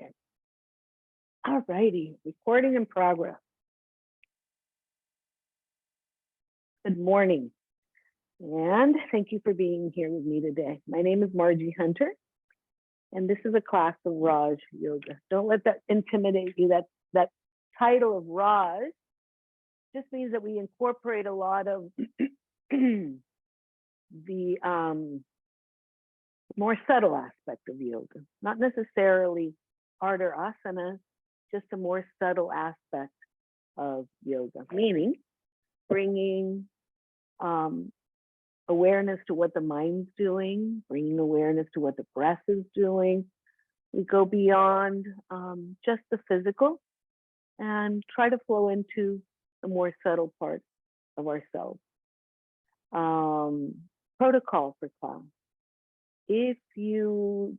Okay. All righty. Recording in progress. Good morning. And thank you for being here with me today. My name is Margie Hunter, and this is a class of Raj Yoga. Don't let that intimidate you. That title of Raj just means that we incorporate a lot of the more subtle aspect of yoga, not necessarily art or asanas, just a more subtle aspect of yoga, meaning bringing awareness to what the mind's doing, bringing awareness to what the breath is doing. We go beyond just the physical and try to flow into the more subtle parts of ourselves. Protocol for class. If you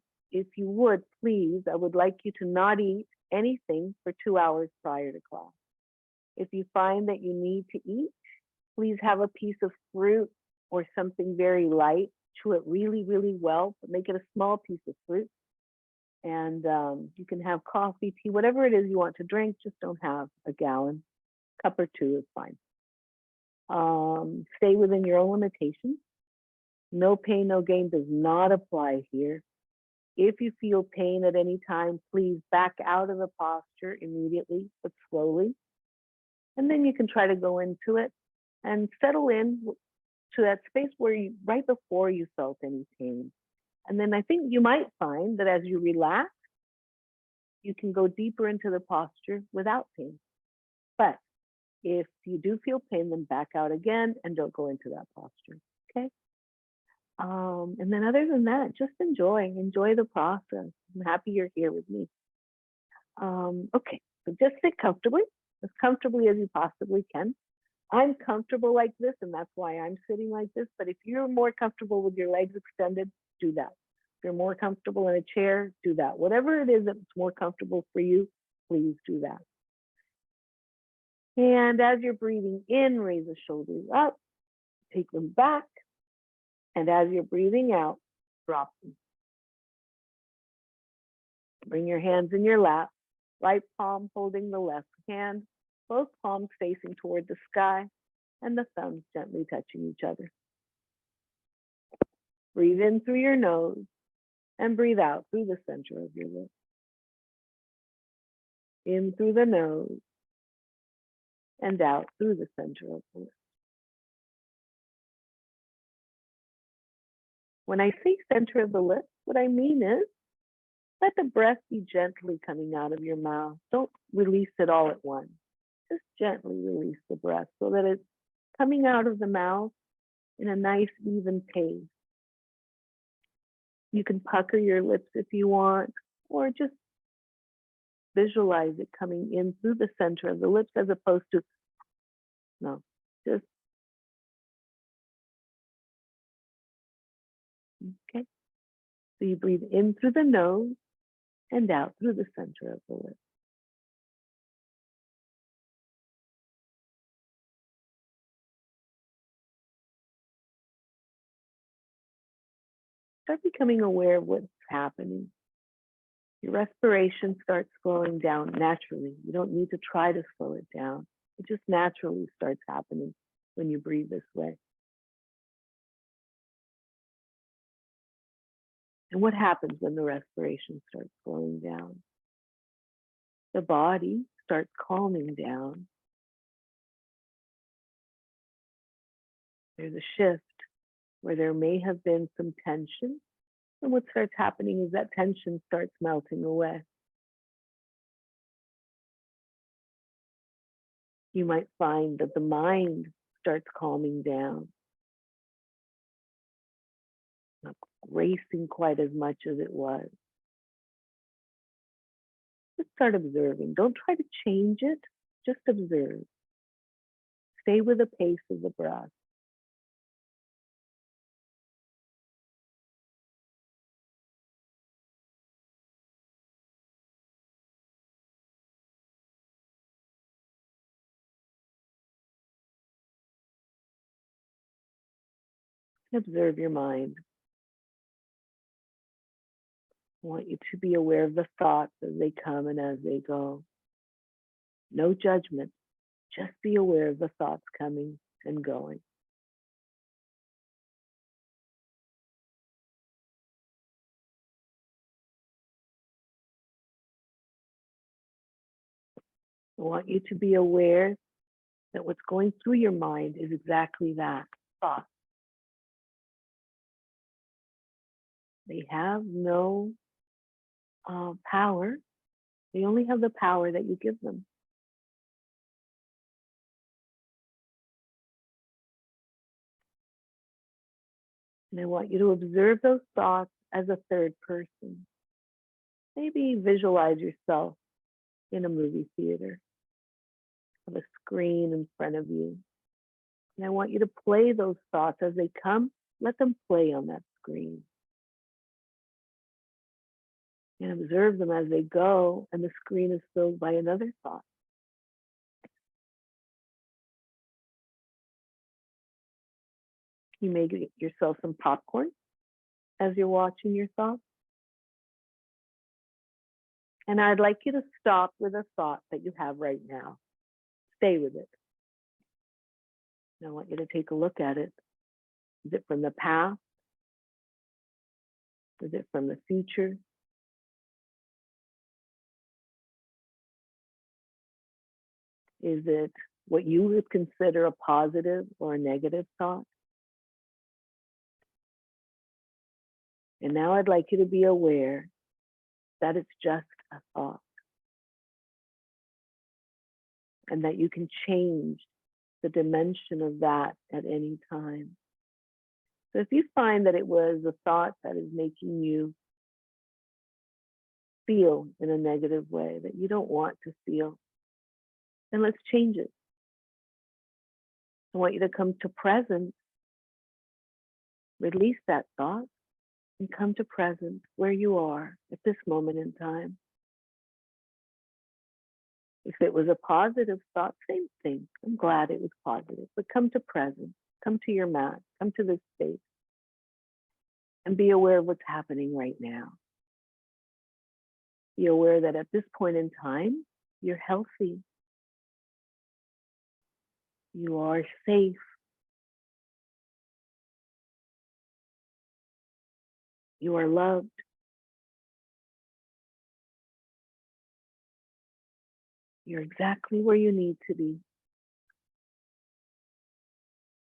would, please, I would like you to not eat anything for 2 hours prior to class. If you find that you need to eat, please have a piece of fruit or something very light. Chew it really, really well, but make it a small piece of fruit. And you can have coffee, tea, whatever it is you want to drink, just don't have a gallon. Cup or two is fine. Stay within your own limitations. No pain, no gain does not apply here. If you feel pain at any time, please back out of the posture immediately, but slowly. And then you can try to go into it and settle in to that space where you, right before you felt any pain. And then I think you might find that as you relax, you can go deeper into the posture without pain. But if you do feel pain, then back out again and don't go into that posture, okay? And then other than that, just enjoy the process. I'm happy you're here with me. Okay, so just sit comfortably, as comfortably as you possibly can. I'm comfortable like this, and that's why I'm sitting like this. But if you're more comfortable with your legs extended, do that. If you're more comfortable in a chair, do that. Whatever it is that's more comfortable for you, please do that. And as you're breathing in, raise the shoulders up, take them back. And as you're breathing out, drop them. Bring your hands in your lap, right palm holding the left hand, both palms facing toward the sky, and the thumbs gently touching each other. Breathe in through your nose and breathe out through the center of your lips. In through the nose and out through the center of the lips. When I say center of the lips, what I mean is let the breath be gently coming out of your mouth. Don't release it all at once. Just gently release the breath so that it's coming out of the mouth in a nice, even pace. You can pucker your lips if you want, or just visualize it coming in through the center of the lips as opposed to, no, just, okay. So you breathe in through the nose and out through the center of the lips. Start becoming aware of what's happening. Your respiration starts slowing down naturally. You don't need to try to slow it down. It just naturally starts happening when you breathe this way. And what happens when the respiration starts slowing down? The body starts calming down. There's a shift where there may have been some tension. And what starts happening is that tension starts melting away. You might find that the mind starts calming down, not racing quite as much as it was. Just start observing. Don't try to change it, just observe. Stay with the pace of the breath. Observe your mind. I want you to be aware of the thoughts as they come and as they go. No judgment, just be aware of the thoughts coming and going. I want you to be aware that what's going through your mind is exactly that, thought. They have no power. They only have the power that you give them. And I want you to observe those thoughts as a third person. Maybe visualize yourself in a movie theater, of a screen in front of you. And I want you to play those thoughts as they come. Let them play on that screen. And observe them as they go, and the screen is filled by another thought. You may get yourself some popcorn as you're watching your thoughts. And I'd like you to stop with a thought that you have right now. Stay with it. And I want you to take a look at it. Is it from the past? Is it from the future? Is it what you would consider a positive or a negative thought? And now I'd like you to be aware that it's just a thought and that you can change the dimension of that at any time. So if you find that it was a thought that is making you feel in a negative way that you don't want to feel, then let's change it. I want you to come to present, release that thought, and come to present where you are at this moment in time. If it was a positive thought, same thing. I'm glad it was positive, but come to present, come to your mat, come to this space, and be aware of what's happening right now. Be aware that at this point in time, you're healthy. You are safe. You are loved. You're exactly where you need to be.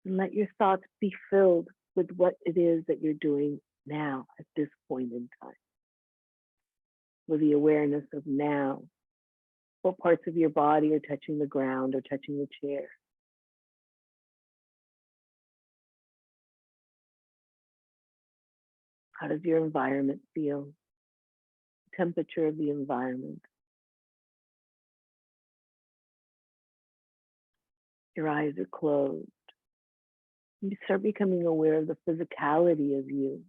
And let your thoughts be filled with what it is that you're doing now at this point in time. With the awareness of now. What parts of your body are touching the ground or touching the chair? How does your environment feel? The temperature of the environment. Your eyes are closed. You start becoming aware of the physicality of you.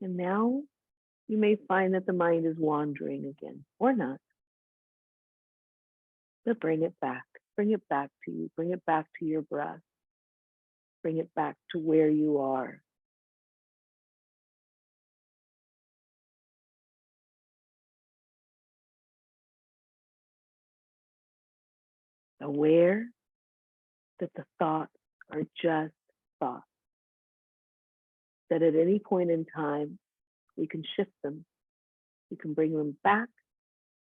And now you may find that the mind is wandering again, or not. But bring it back. Bring it back to you. Bring it back to your breath. Bring it back to where you are. Aware that the thoughts are just thoughts. That at any point in time, we can shift them. We can bring them back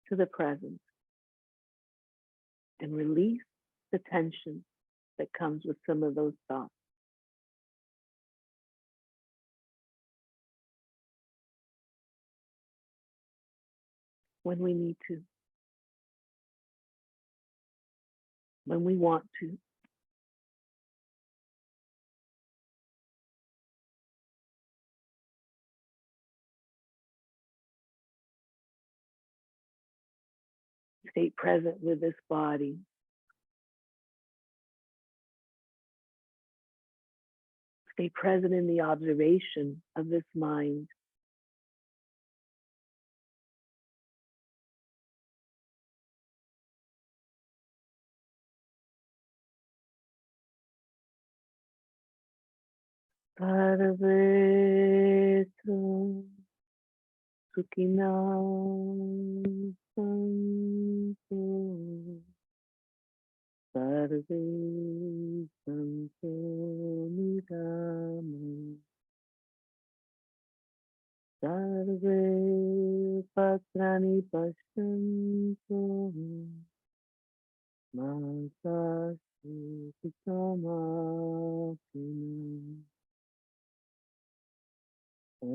to the present and release the tension that comes with some of those thoughts. When we need to. When we want to. Stay present with this body. Stay present in the observation of this mind. Sarvetu Sukhina Santu Sarve Santu Nidama Sarve Patrani Pashantu Masashi Pitamapinu Om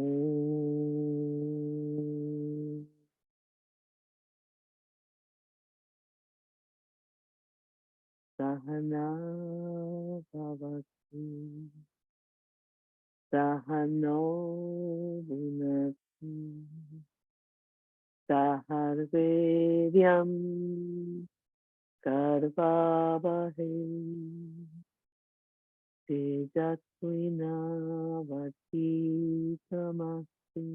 Sahana Bhavatu Sahano Bhunatu Saharveryam Karvavahe Tejasvinavati Tamasti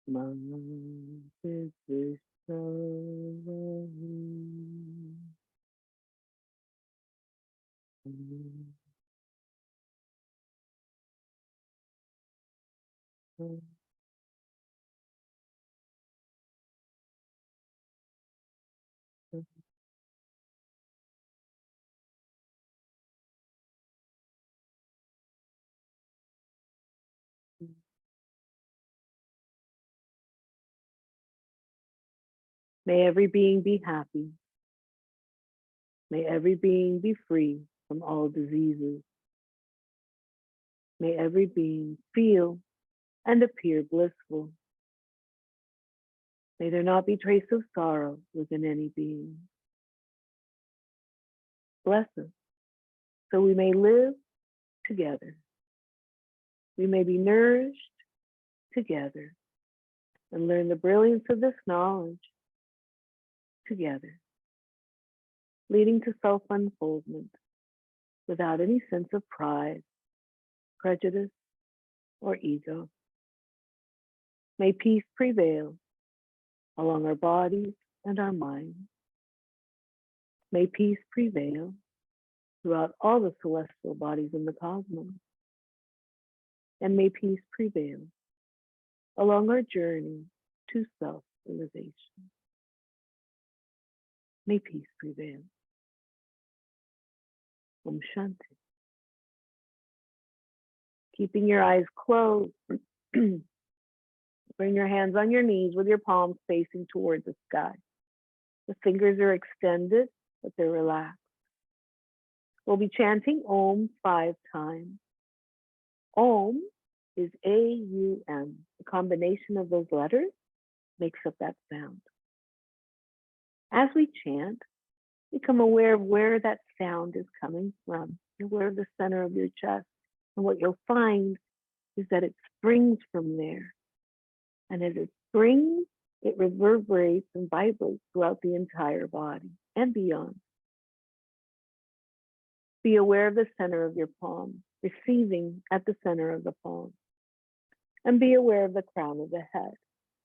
Mantisvishavahi. May every being be happy. May every being be free from all diseases. May every being feel and appear blissful. May there not be trace of sorrow within any being. Bless us so we may live together. We may be nourished together and learn the brilliance of this knowledge together, leading to self-unfoldment without any sense of pride, prejudice, or ego. May peace prevail along our bodies and our minds. May peace prevail throughout all the celestial bodies in the cosmos. And may peace prevail along our journey to self-realization. May peace prevail. Om Shanti. Keeping your eyes closed, bring your hands on your knees with your palms facing toward the sky. The fingers are extended, but they're relaxed. We'll be chanting Om 5 times. Om is A-U-M. The combination of those letters makes up that sound. As we chant, become aware of where that sound is coming from. You're aware of the center of your chest. And what you'll find is that it springs from there. And as it springs, it reverberates and vibrates throughout the entire body and beyond. Be aware of the center of your palm, receiving at the center of the palm. And be aware of the crown of the head,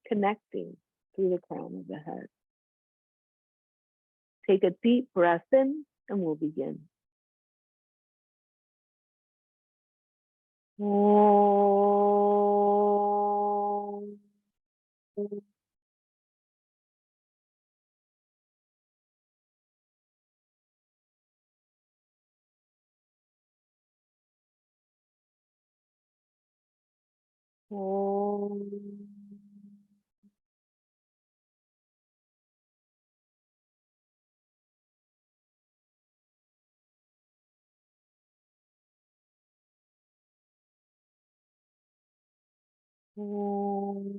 connecting through the crown of the head. Take a deep breath in and we'll begin. Om. Om. Om.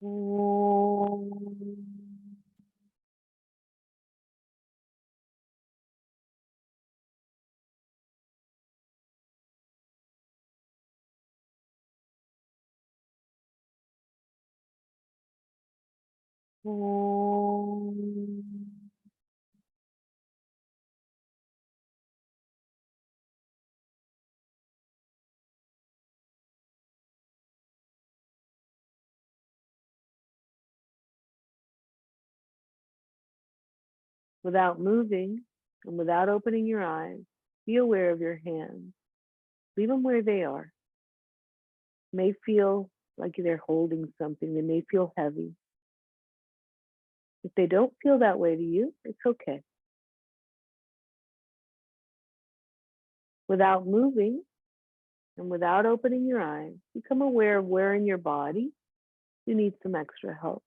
Om. Om. Without moving and without opening your eyes, be aware of your hands. Leave them where they are. They may feel like they're holding something. They may feel heavy. If they don't feel that way to you, it's okay. Without moving and without opening your eyes, become aware of where in your body you need some extra help,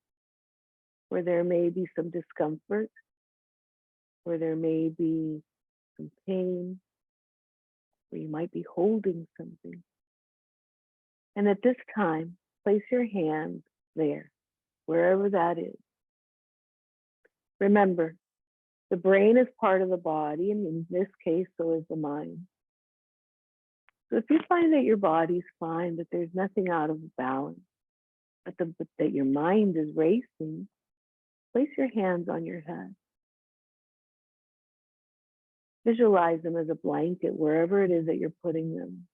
where there may be some discomfort, where there may be some pain, where you might be holding something. And at this time, place your hands there, wherever that is. Remember, the brain is part of the body, and in this case, so is the mind. So if you find that your body's fine, that there's nothing out of balance, but that your mind is racing, place your hands on your head. Visualize them as a blanket, wherever it is that you're putting them.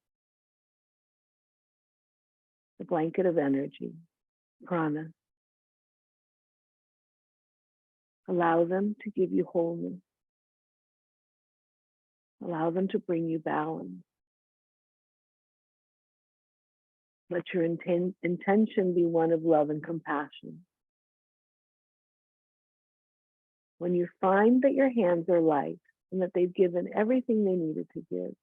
The blanket of energy, prana. Allow them to give you wholeness. Allow them to bring you balance. Let your intention be one of love and compassion. When you find that your hands are light and that they've given everything they needed to give,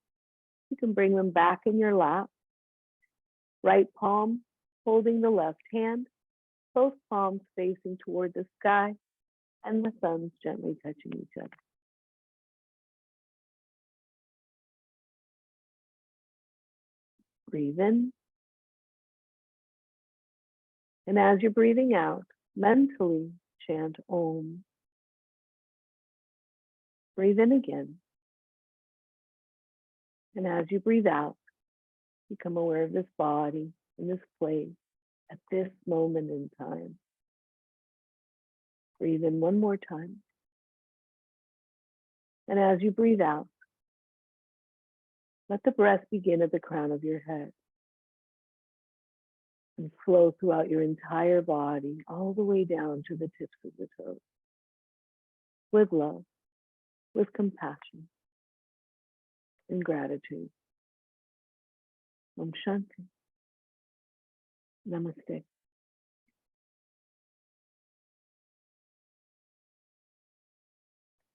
you can bring them back in your lap. Right palm holding the left hand, both palms facing toward the sky, and the thumbs gently touching each other. Breathe in. And as you're breathing out, mentally chant Om. Breathe in again. And as you breathe out, become aware of this body in this place at this moment in time. Breathe in one more time. And as you breathe out, let the breath begin at the crown of your head and flow throughout your entire body, all the way down to the tips of the toes, with love, with compassion, and gratitude. Om Shanti. Namaste.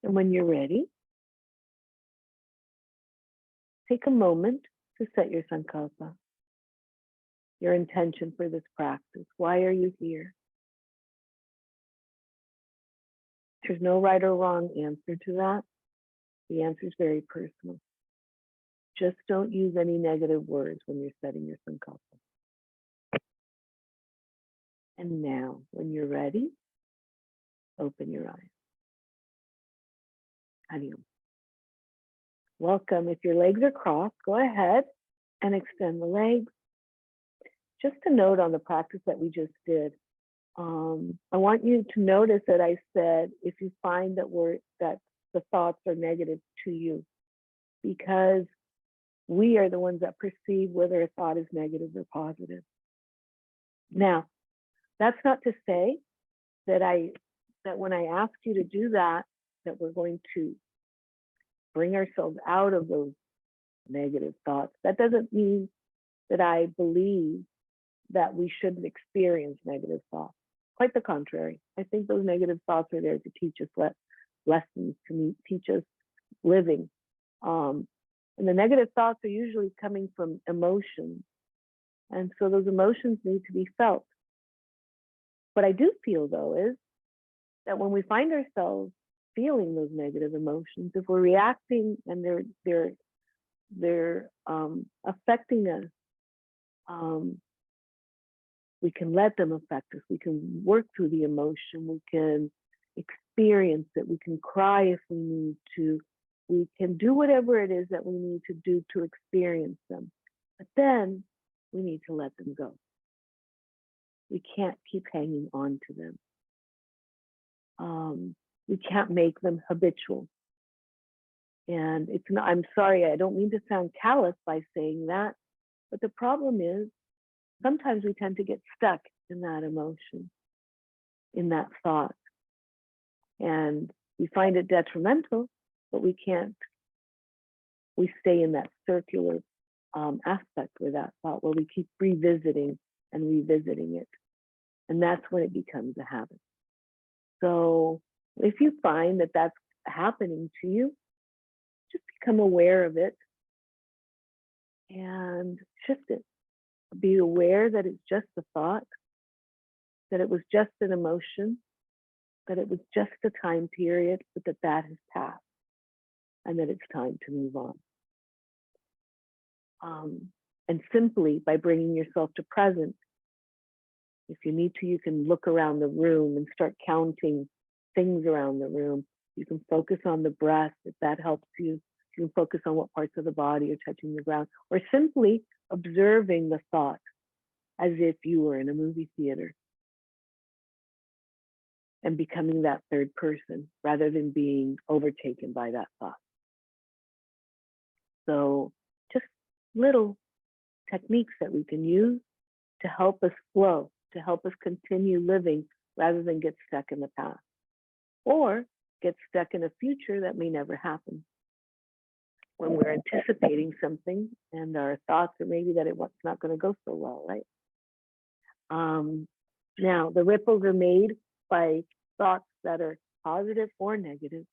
And when you're ready, take a moment to set your sankalpa, your intention for this practice. Why are you here? There's no right or wrong answer to that. The answer is very personal. Just don't use any negative words when you're setting your sankalpa. And now, when you're ready, open your eyes. Hari Om. Welcome. If your legs are crossed, go ahead and extend the legs. Just a note on the practice that we just did. I want you to notice that I said, if you find that the thoughts are negative to you, because we are the ones that perceive whether a thought is negative or positive. Now, that's not to say that when I ask you to do that we're going to bring ourselves out of those negative thoughts. That doesn't mean that I believe that we shouldn't experience negative thoughts. Quite the contrary. I think those negative thoughts are there to teach us lessons, to teach us living. And the negative thoughts are usually coming from emotions. And so those emotions need to be felt. What I do feel, though, is that when we find ourselves feeling those negative emotions, if we're reacting and they're affecting us, we can let them affect us. We can work through the emotion. We can experience it. We can cry if we need to. We can do whatever it is that we need to do to experience them. But then we need to let them go. We can't keep hanging on to them. We can't make them habitual. And it's not, I'm sorry, I don't mean to sound callous by saying that, but the problem is sometimes we tend to get stuck in that emotion, in that thought. And We find it detrimental, but we can't, we stay in that circular aspect with that thought where we keep revisiting and revisiting it. And that's when it becomes a habit. So if you find that that's happening to you, just become aware of it and shift it. Be aware that it's just a thought, that it was just an emotion, that it was just a time period, but that has passed and that it's time to move on. And simply by bringing yourself to present, if you need to, you can look around the room and start counting things around the room. You can focus on the breath if that helps you. You can focus on what parts of the body are touching the ground, or simply observing the thought as if you were in a movie theater and becoming that third person rather than being overtaken by that thought. So just little techniques that we can use to help us flow, to help us continue living rather than get stuck in the past or get stuck in a future that may never happen. When we're anticipating something and our thoughts are maybe that it's not going to go so well, right? Now, the ripples are made by thoughts that are positive or negative,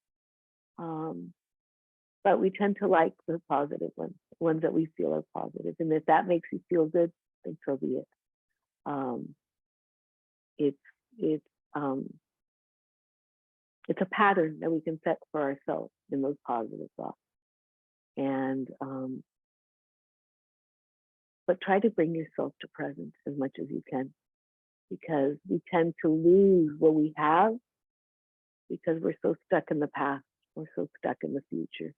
but we tend to like the positive ones that we feel are positive. And if that makes you feel good, then so be it. It's a pattern that we can set for ourselves in those positive thoughts. And but try to bring yourself to present as much as you can, because we tend to lose what we have because we're so stuck in the past, we're so stuck in the future,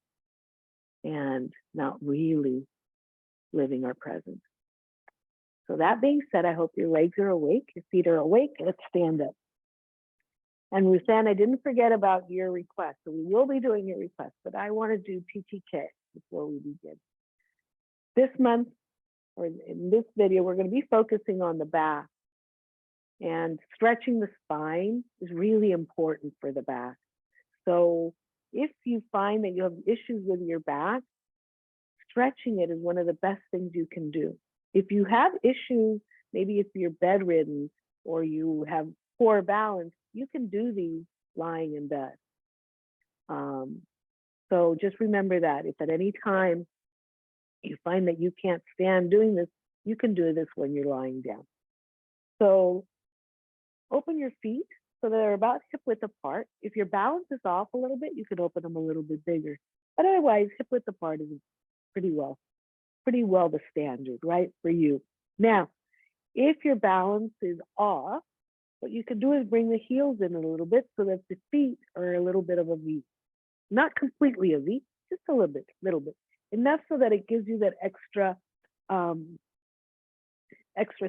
and not really living our present. So that being said, I hope your legs are awake, your feet are awake. Let's stand up. And Rusan, I didn't forget about your request. So we will be doing your request, but I want to do TTK before we begin. This month, or in this video, we're going to be focusing on the back. And stretching the spine is really important for the back. So if you find that you have issues with your back, stretching it is one of the best things you can do. If you have issues, maybe if you're bedridden or you have poor balance, you can do these lying in bed. So just remember that if at any time you find that you can't stand doing this, you can do this when you're lying down. So open your feet so they're about hip width apart. If your balance is off a little bit, you can open them a little bit bigger. But otherwise, hip width apart is pretty well the standard, right, for you. Now, if your balance is off, what you can do is bring the heels in a little bit so that the feet are a little bit of a V. Not completely a V, just a little bit. Enough so that it gives you that extra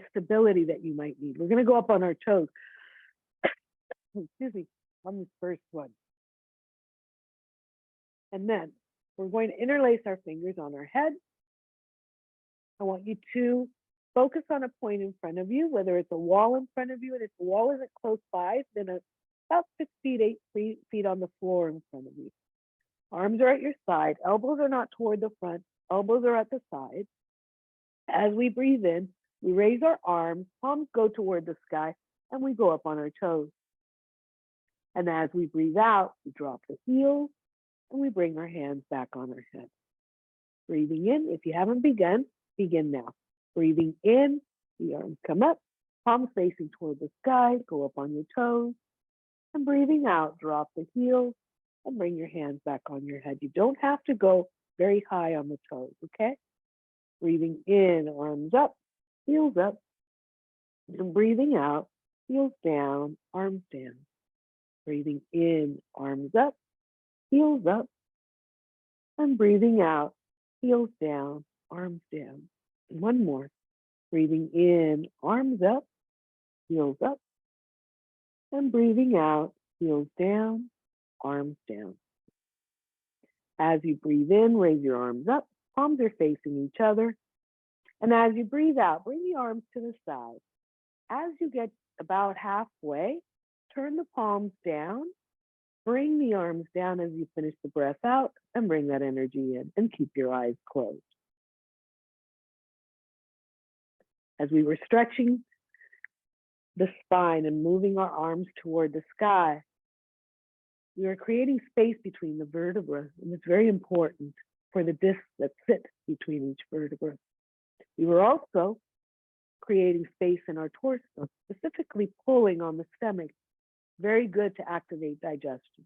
stability that you might need. We're going to go up on our toes. Excuse me, on this first one. And then we're going to interlace our fingers on our head. I want you to focus on a point in front of you, whether it's a wall in front of you, and if the wall isn't close by, then about 6 feet, 8 feet on the floor in front of you. Arms are at your side, elbows are not toward the front, elbows are at the side. As we breathe in, we raise our arms, palms go toward the sky, and we go up on our toes. And as we breathe out, we drop the heels, and we bring our hands back on our head. Breathing in, if you haven't begun, begin now. Breathing in, the arms come up, palms facing toward the sky, go up on your toes. And breathing out, drop the heels and bring your hands back on your head. You don't have to go very high on the toes, okay? Breathing in, arms up, heels up. And breathing out, heels down, arms down. Breathing in, arms up, heels up. And breathing out, heels down, arms down. And one more. Breathing in, arms up, heels up. And breathing out, heels down, arms down. As you breathe in, raise your arms up, palms are facing each other. And as you breathe out, bring the arms to the side. As you get about halfway, turn the palms down Bring the arms down as you finish the breath out and bring that energy in and keep your eyes closed. As we were stretching the spine and moving our arms toward the sky, we are creating space between the vertebrae, and it's very important for the discs that sit between each vertebra. We were also creating space in our torso, specifically pulling on the stomach. Very good to activate digestion.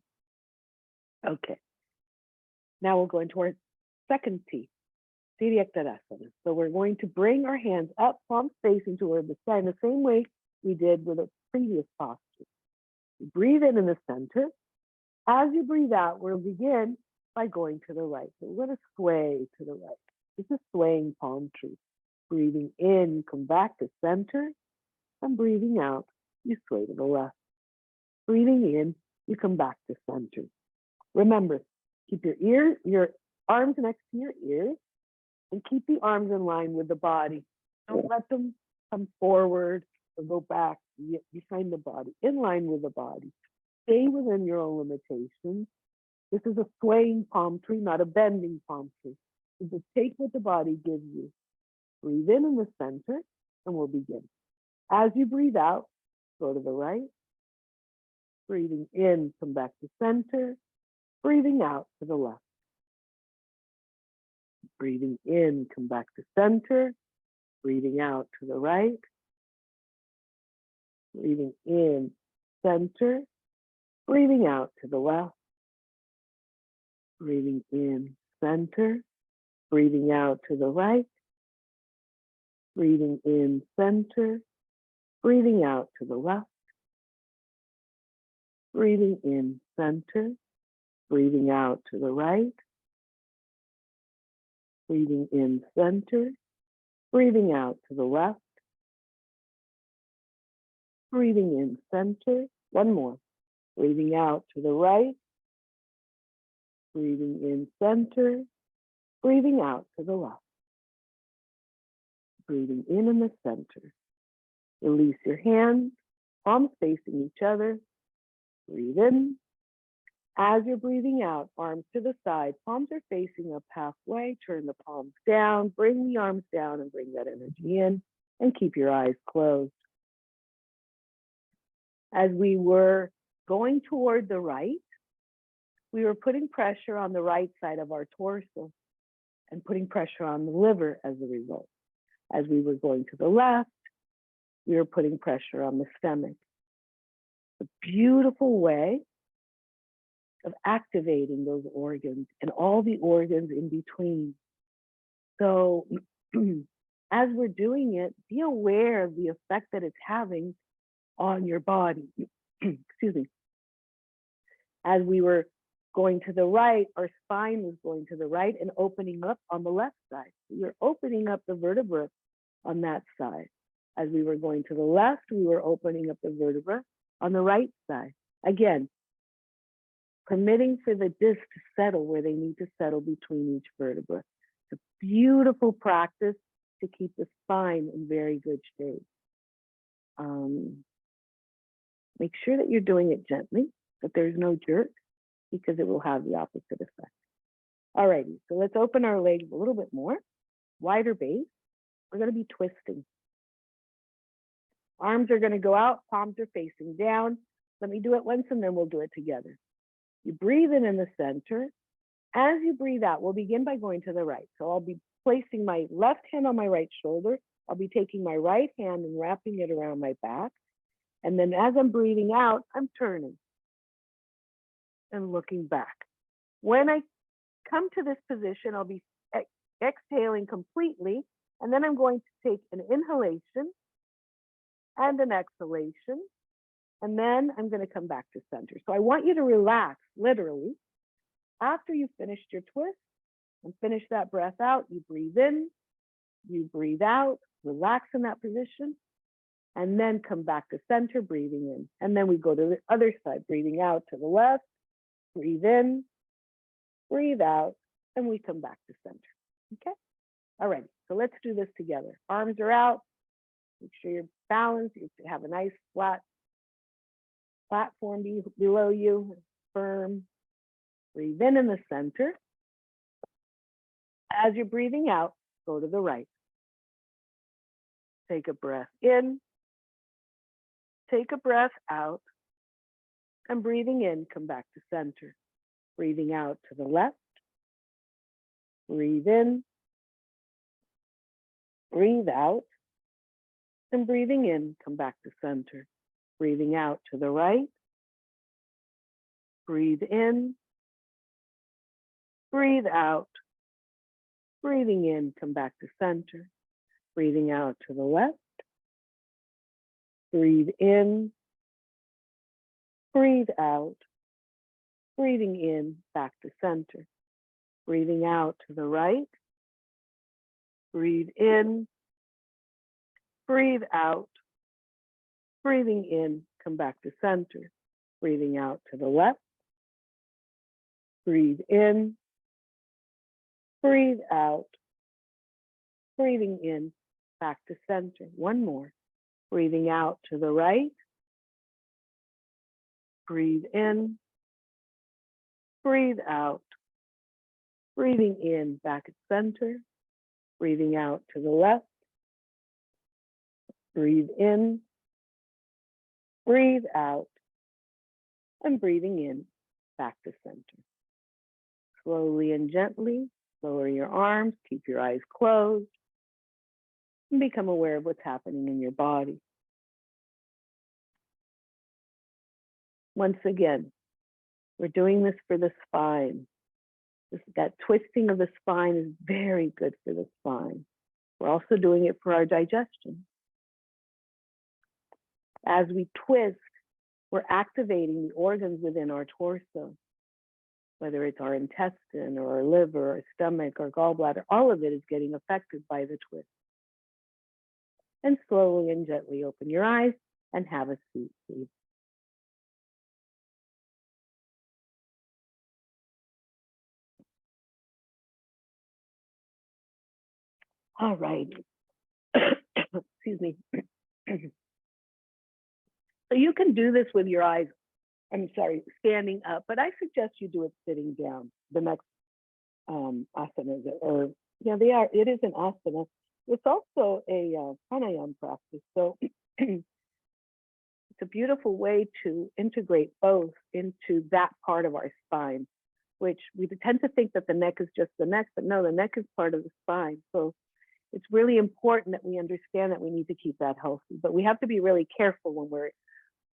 Okay. Now we'll go into our second T, asana. So we're going to bring our hands up, palms facing toward the sky in the same way we did with a previous posture. You breathe in the center. As you breathe out, we'll begin by going to the right. So we're going to sway to the right. This is swaying palm tree. Breathing in, you come back to center, and breathing out, you sway to the left. Breathing in, you come back to center. Remember, keep your arms next to your ears, and keep the arms in line with the body. Don't let them come forward or go back behind the body, in line with the body. Stay within your own limitations. This is a swaying palm tree, not a bending palm tree. So just take what the body gives you. Breathe in the center, and we'll begin. As you breathe out, go to the right. Breathing in, come back to center. Breathing out to the left. Breathing in, come back to center. Breathing out to the right. Breathing in, center. Breathing out to the left. Breathing in, center. Breathing out to the right. Breathing in, center. Breathing out to the left. Breathing in, center. Breathing out to the right. Breathing in, center. Breathing out to the left. Breathing in, center. One more. Breathing out to the right. Breathing in, center. Breathing out to the left. Breathing in the center. Release your hands, palms facing each other. Breathe in. As you're breathing out, arms to the side, palms are facing up halfway. Turn the palms down, bring the arms down and bring that energy in, and keep your eyes closed. As we were going toward the right, we were putting pressure on the right side of our torso and putting pressure on the liver as a result. As we were going to the left, we were putting pressure on the stomach. A beautiful way of activating those organs and all the organs in between. So as we're doing it, be aware of the effect that it's having on your body. Excuse me. As we were going to the right, our spine was going to the right and opening up on the left side. So you're opening up the vertebra on that side. As we were going to the left, we were opening up the vertebra on the right side. Again, permitting for the discs to settle where they need to settle between each vertebra. It's a beautiful practice to keep the spine in very good shape. Make sure that you're doing it gently, that there's no jerk, because it will have the opposite effect. Alrighty, so let's open our legs a little bit more. Wider base. We're going to be twisting. Arms are going to go out, palms are facing down. Let me do it once and then we'll do it together. You breathe in the center. As you breathe out, we'll begin by going to the right. So I'll be placing my left hand on my right shoulder. I'll be taking my right hand and wrapping it around my back. And then as I'm breathing out, I'm turning and looking back. When I come to this position, I'll be exhaling completely. And then I'm going to take an inhalation and an exhalation. And then I'm going to come back to center. So I want you to relax, literally. After you've finished your twist and finish that breath out, you breathe in, you breathe out, relax in that position, and then come back to center, breathing in. And then we go to the other side, breathing out to the left, breathe in, breathe out, and we come back to center. Okay? All right, so let's do this together. Arms are out. Make sure you're balanced. You have a nice flat platform below you. firm. Breathe in the center. As you're breathing out, go to the right. Take a breath in. Take a breath out. And breathing in, come back to center. Breathing out to the left. Breathe in. Breathe out. And breathing in, come back to center. Breathing out to the right. Breathe in. Breathe out. Breathing in, come back to center. Breathing out to the left. Breathe in. Breathe out. Breathing in, back to center. Breathing out to the right. Breathe in. Breathe out. Breathing in, come back to center. Breathing out to the left. Breathe in. Breathe out. Breathing in, back to center. One more. Breathing out to the right. Breathe in. Breathe out. Breathing in, back at center. Breathing out to the left. Breathe in. Breathe out. And breathing in, back to center. Slowly and gently, lower your arms, keep your eyes closed, and become aware of what's happening in your body. Once again, we're doing this for the spine. That twisting of the spine is very good for the spine. We're also doing it for our digestion. As we twist, we're activating the organs within our torso, whether it's our intestine or our liver or stomach or gallbladder, all of it is getting affected by the twist. And slowly and gently open your eyes and have a seat, please. All right. Excuse me. So you can do this with your eyes, standing up, but I suggest you do it sitting down. The next asana, it is an asana. It's also a pranayama practice. So it's a beautiful way to integrate both into that part of our spine, which we tend to think that the neck is just the neck, but no, the neck is part of the spine. So it's really important that we understand that we need to keep that healthy, but we have to be really careful when we're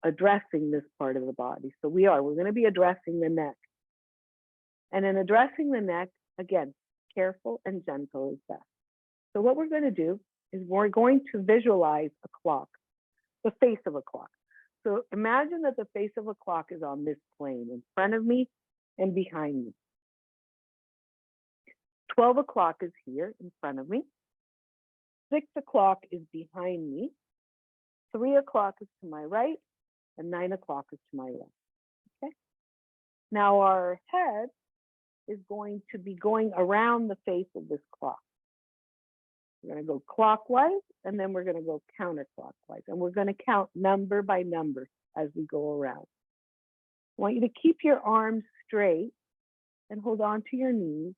addressing this part of the body. So we're going to be addressing the neck. And in addressing the neck, again, careful and gentle is best. So what we're going to do is we're going to visualize a clock, the face of a clock. So imagine that the face of a clock is on this plane in front of me and behind me. 12 o'clock is here in front of me. 6 o'clock is behind me. 3 o'clock is to my right, and 9 o'clock is to my left. Okay. Now our head is going to be going around the face of this clock. We're going to go clockwise, and then we're going to go counterclockwise. And we're going to count number by number as we go around. I want you to keep your arms straight and hold on to your knees.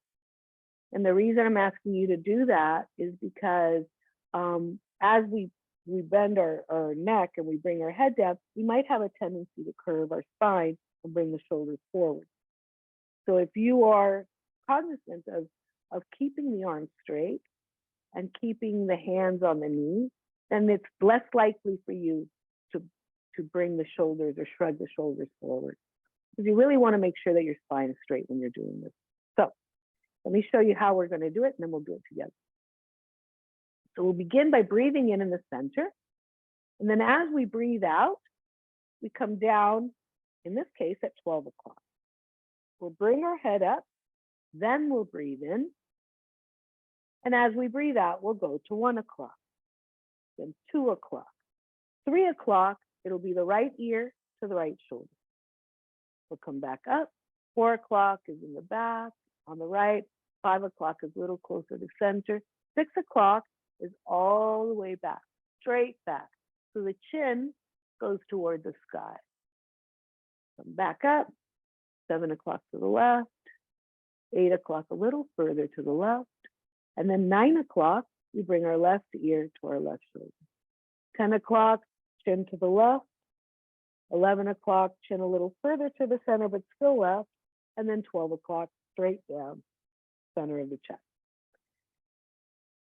And the reason I'm asking you to do that is because as we bend our neck and we bring our head down, we might have a tendency to curve our spine and bring the shoulders forward. So if you are cognizant of keeping the arms straight and keeping the hands on the knees, then it's less likely for you to bring the shoulders or shrug the shoulders forward. Because you really want to make sure that your spine is straight when you're doing this. So let me show you how we're going to do it, and then we'll do it together. So we'll begin by breathing in the center. And then as we breathe out, we come down, in this case, at 12 o'clock. We'll bring our head up, then we'll breathe in. And as we breathe out, we'll go to 1 o'clock, then 2 o'clock. 3 o'clock, it'll be the right ear to the right shoulder. We'll come back up. 4 o'clock is in the back, on the right. 5 o'clock is a little closer to center. 6 o'clock is all the way back, straight back. So the chin goes toward the sky. Come back up. 7 o'clock to the left, 8 o'clock a little further to the left, and then 9 o'clock, we bring our left ear to our left shoulder. 10 o'clock, chin to the left, 11 o'clock, chin a little further to the center, but still left, and then 12 o'clock, straight down, center of the chest.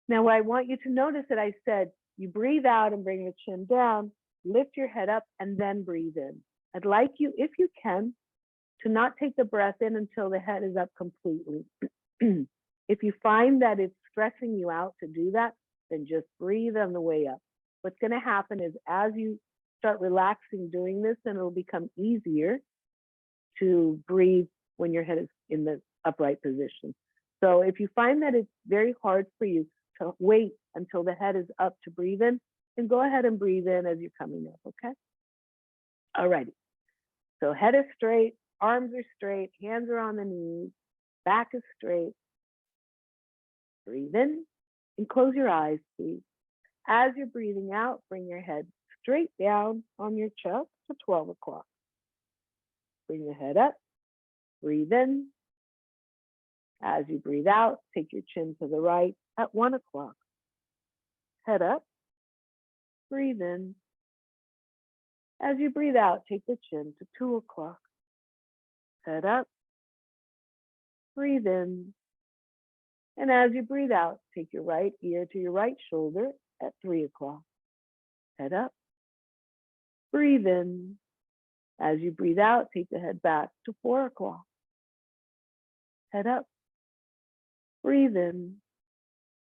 Now, I want you to notice that I said you breathe out and bring the chin down, lift your head up, and then breathe in. I'd like you, if you can, to not take the breath in until the head is up completely. If you find that it's stressing you out to do that, then just breathe on the way up. What's going to happen is as you start relaxing doing this, then it'll become easier to breathe when your head is in the upright position. So if you find that it's very hard for you to wait until the head is up to breathe in, then go ahead and breathe in as you're coming up, okay? All righty. So head is straight, arms are straight, hands are on the knees, back is straight. Breathe in and close your eyes, please. As you're breathing out, bring your head straight down on your chest to 12 o'clock. Bring the head up, breathe in. As you breathe out, take your chin to the right at 1 o'clock. Head up, breathe in. As you breathe out, take the chin to 2 o'clock. Head up, breathe in. And as you breathe out, take your right ear to your right shoulder at 3 o'clock. Head up, breathe in. As you breathe out, take the head back to 4 o'clock. Head up, breathe in.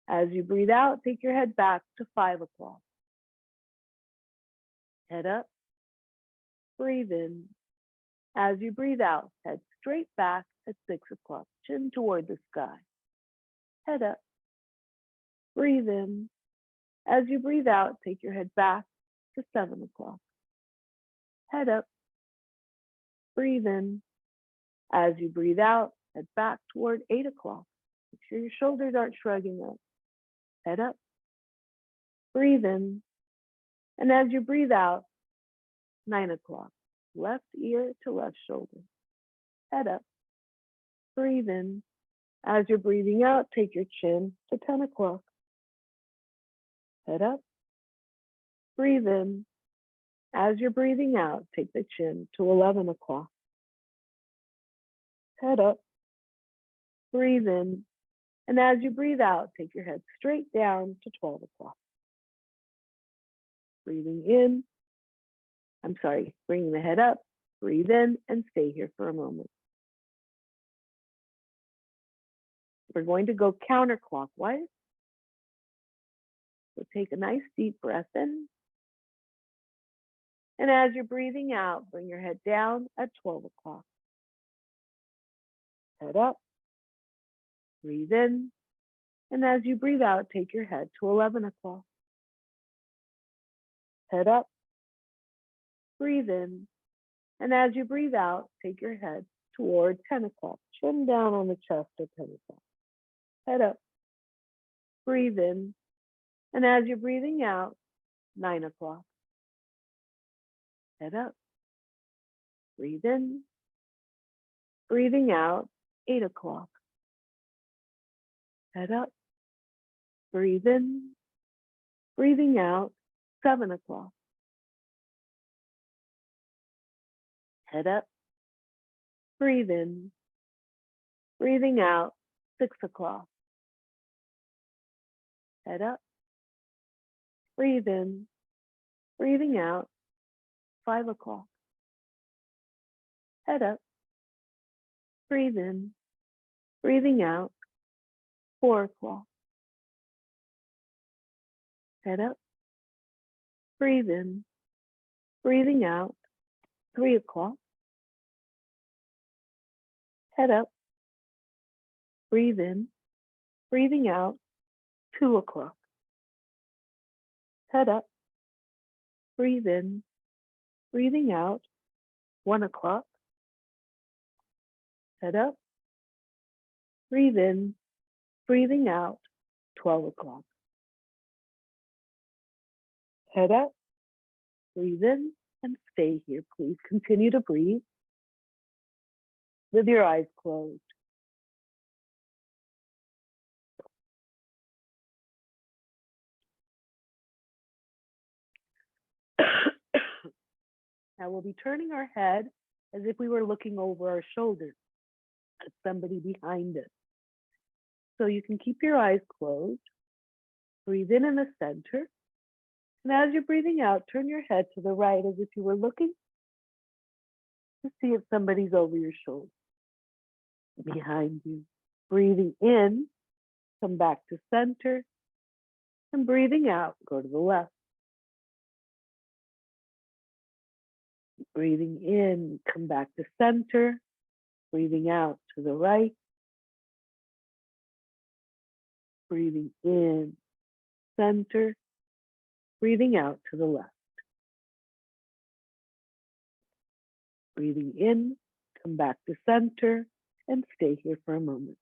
As you breathe out, take your head back to 5 o'clock. Head up, breathe in. As you breathe out, head straight back at 6 o'clock, chin toward the sky. Head up, breathe in. As you breathe out, take your head back to 7 o'clock. Head up, breathe in. As you breathe out, head back toward 8 o'clock. Make sure your shoulders aren't shrugging up. Head up, breathe in. And as you breathe out, 9 o'clock, left ear to left shoulder. Head up, breathe in. As you're breathing out, take your chin to 10 o'clock. Head up, breathe in. As you're breathing out, take the chin to 11 o'clock. Head up, breathe in. And as you breathe out, take your head straight down to 12 o'clock. Breathing in, bringing the head up, breathe in and stay here for a moment. We're going to go counterclockwise. So take a nice deep breath in. And as you're breathing out, bring your head down at 12 o'clock. Head up, breathe in. And as you breathe out, take your head to 11 o'clock. Head up, breathe in. And as you breathe out, take your head toward 10 o'clock. Chin down on the chest at 10 o'clock. Head up, breathe in. And as you're breathing out, 9 o'clock. Head up, breathe in. Breathing out, 8 o'clock. Head up, breathe in. Breathing out, 7 o'clock. Head up, breathe in. Breathing out, 6 o'clock. Head up, breathe in. Breathing out, 5 o'clock. Head up, breathe in. Breathing out, 4 o'clock. Head up, breathe in. Breathing out, 3 o'clock. Head up, breathe in. Breathing out, 2 o'clock. Head up, breathe in. Breathing out, 1 o'clock. Head up, breathe in. Breathing out, 12 o'clock. Head up, breathe in, and stay here. Please continue to breathe. with your eyes closed. Now we'll be turning our head as if we were looking over our shoulders at somebody behind us. So you can keep your eyes closed, breathe in the center, and as you're breathing out, turn your head to the right as if you were looking to see if somebody's over your shoulder, behind you. Breathing in, come back to center, and breathing out, go to the left. Breathing in, come back to center, breathing out to the right. Breathing in, center, breathing out to the left. Breathing in, come back to center, and stay here for a moment.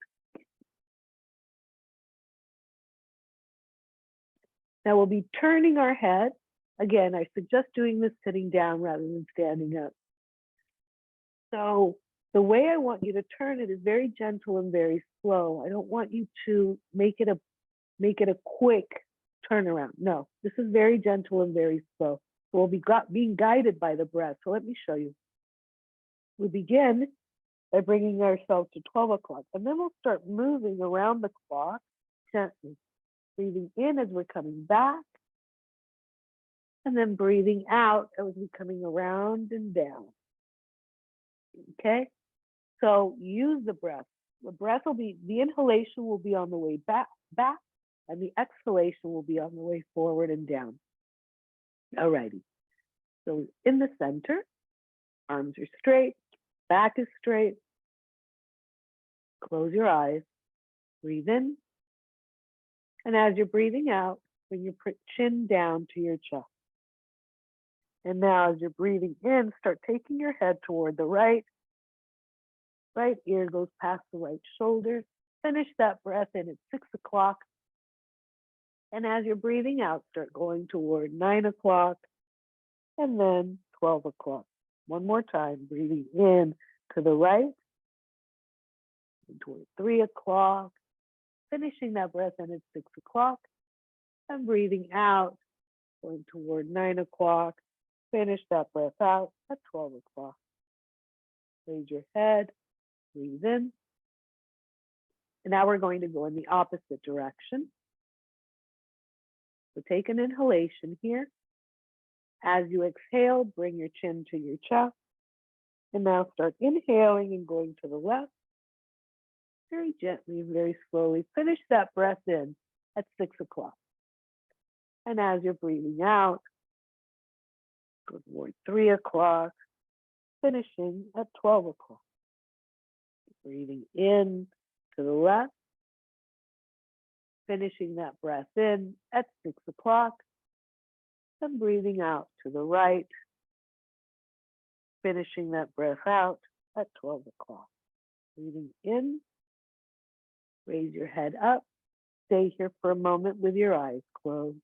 Now we'll be turning our head. Again, I suggest doing this sitting down rather than standing up. So the way I want you to turn it is very gentle and very slow. I don't want you to make it a quick turnaround. No, this is very gentle and very slow. So we'll be being guided by the breath. So let me show you. We begin by bringing ourselves to 12 o'clock, and then we'll start moving around the clock gently. Breathing in as we're coming back, and then breathing out as we're coming around and down. Okay? So use the breath. The breath will be, the inhalation will be on the way back, and the exhalation will be on the way forward and down. Alrighty. So in the center, arms are straight, back is straight. Close your eyes, breathe in. And as you're breathing out, bring your chin down to your chest. And now as you're breathing in, start taking your head toward the right. Right ear goes past the right shoulder. Finish that breath in at 6 o'clock. And as you're breathing out, start going toward 9 o'clock and then 12 o'clock. One more time, breathing in to the right, toward 3 o'clock, finishing that breath in at 6 o'clock, and breathing out, going toward 9 o'clock, finish that breath out at 12 o'clock. Raise your head, breathe in. And now we're going to go in the opposite direction. So take an inhalation here. As you exhale, bring your chin to your chest. And now start inhaling and going to the left. Very gently and very slowly. Finish that breath in at 6 o'clock. And as you're breathing out, go toward 3 o'clock, finishing at 12 o'clock. Breathing in to the left, finishing that breath in at 6 o'clock, and breathing out to the right, finishing that breath out at 12 o'clock. Breathing in, raise your head up, stay here for a moment with your eyes closed.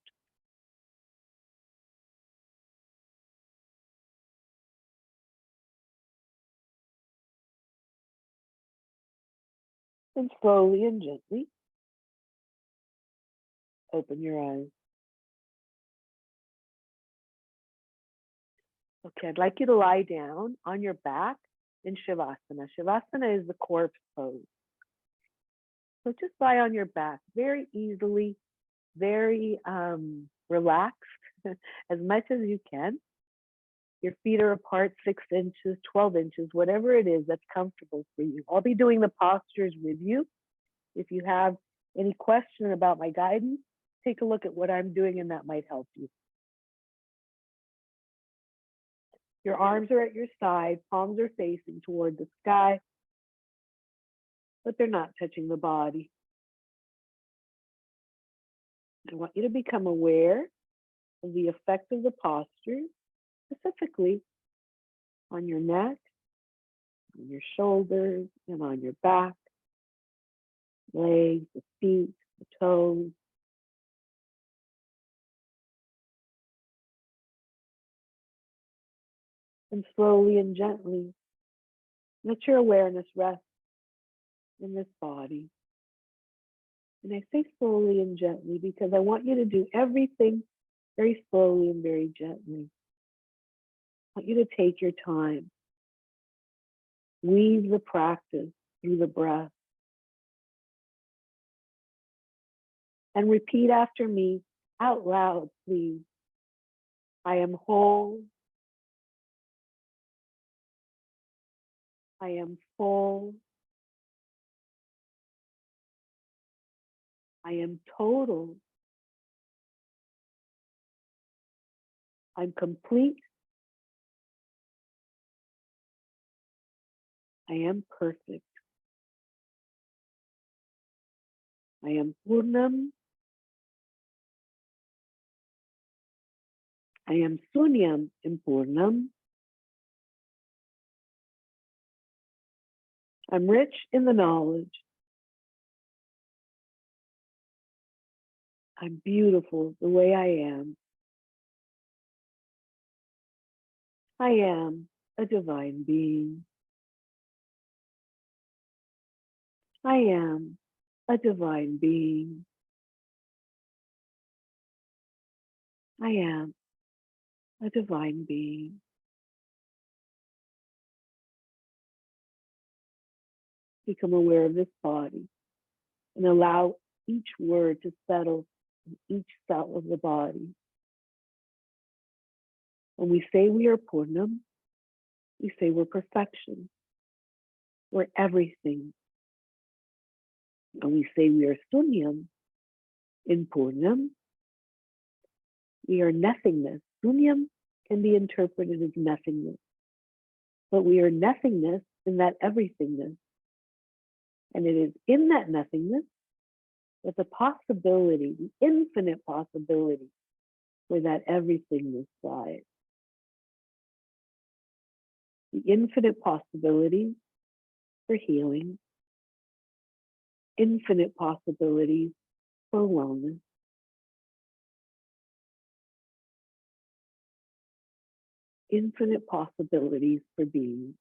And slowly and gently, open your eyes. Okay, I'd like you to lie down on your back in Shavasana. Shavasana is the corpse pose. So just lie on your back very easily, very relaxed, as much as you can. Your feet are apart 6 inches, 12 inches, whatever it is that's comfortable for you. I'll be doing the postures with you. If you have any question about my guidance, take a look at what I'm doing and that might help you. Your arms are at your side, palms are facing toward the sky, but they're not touching the body. I want you to become aware of the effect of the posture, specifically on your neck, on your shoulders, and on your back, legs, the feet, the toes. And slowly and gently, Let your awareness rest in this body. And I say slowly and gently because I want you to do everything very slowly and very gently. I want you to take your time. Weave the practice through the breath. And repeat after me out loud, please. I am whole. I am full. I am total. I'm complete. I am perfect. I am Purnam. I am Sunyam in Purnam. I'm rich in the knowledge. I'm beautiful the way I am. I am a divine being. I am a divine being. I am a divine being. Become aware of this body and allow each word to settle in each cell of the body. When we say we are Purnam, we say we're perfection. We're everything. When we say we are Sunyam in Purnam, we are nothingness. Sunyam can be interpreted as nothingness, but we are nothingness in that everythingness. And it is in that nothingness that the possibility, the infinite possibility for that everythingness lies. The infinite possibilities for healing, infinite possibilities for wellness, infinite possibilities for being.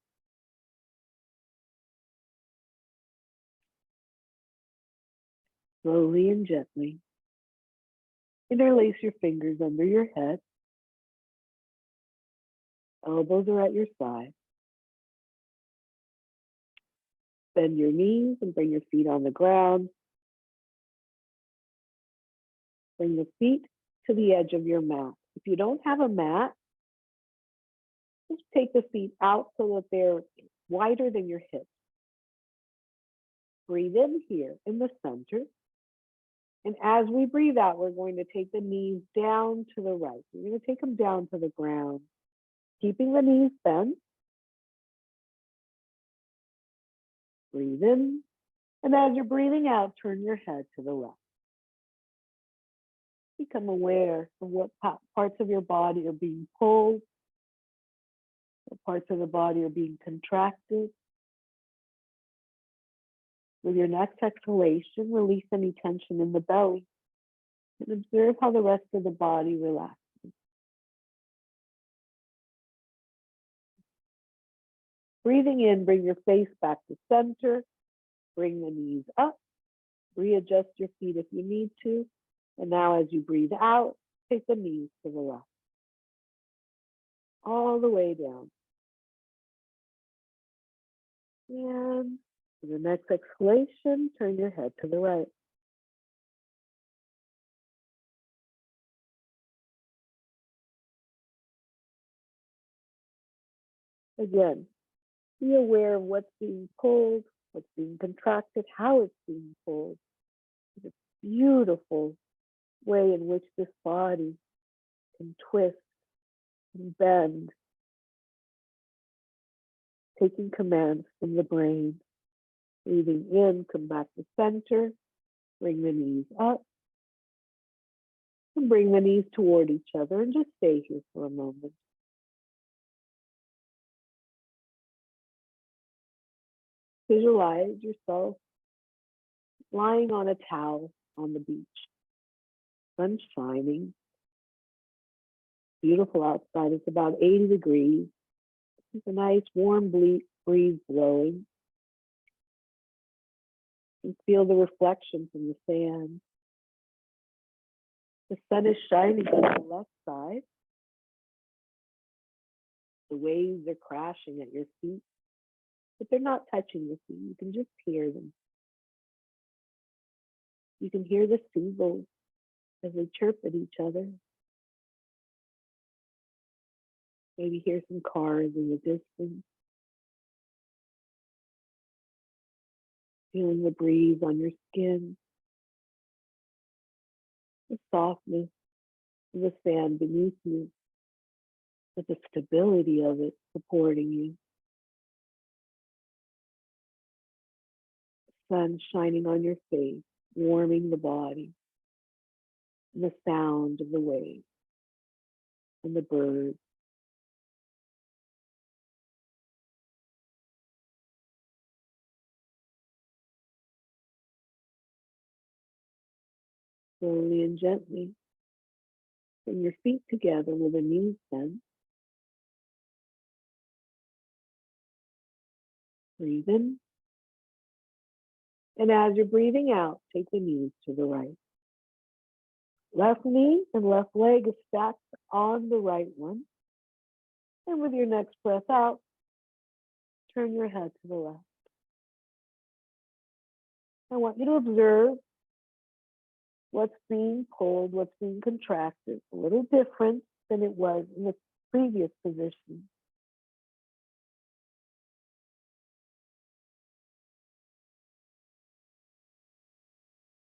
Slowly and gently, interlace your fingers under your head. Elbows are at your side. Bend your knees and bring your feet on the ground. Bring the feet to the edge of your mat. If you don't have a mat, just take the feet out so that they're wider than your hips. Breathe in here in the center. And as we breathe out, we're going to take the knees down to the right. We're going to take them down to the ground, keeping the knees bent. Breathe in. And as you're breathing out, turn your head to the left. Become aware of what parts of your body are being pulled, what parts of the body are being contracted. With your next exhalation, release any tension in the belly and observe how the rest of the body relaxes. Breathing in, bring your face back to center. Bring the knees up. Readjust your feet if you need to. And now as you breathe out, take the knees to the left. All the way down. And for the next exhalation, turn your head to the right. Again, be aware of what's being pulled, what's being contracted, how it's being pulled. It's a beautiful way in which this body can twist and bend, taking commands from the brain. Breathing in, come back to center, bring the knees up, and bring the knees toward each other, and just stay here for a moment. Visualize yourself lying on a towel on the beach. Sun shining. Beautiful outside. It's about 80 degrees. It's a nice warm breeze blowing. And feel the reflection from the sand. The sun is shining on the left side. The waves are crashing at your feet, but they're not touching your feet. You can just hear them. You can hear the seagulls as they chirp at each other. Maybe hear some cars in the distance. Feeling the breeze on your skin. The softness of the sand beneath you, but the stability of it supporting you. The sun shining on your face, warming the body. And the sound of the waves and the birds. Slowly and gently, bring your feet together with the knees bent. Breathe in. And as you're breathing out, take the knees to the right. Left knee and left leg is stacked on the right one. And with your next breath out, turn your head to the left. I want you to observe what's being pulled, what's being contracted, a little different than it was in the previous position.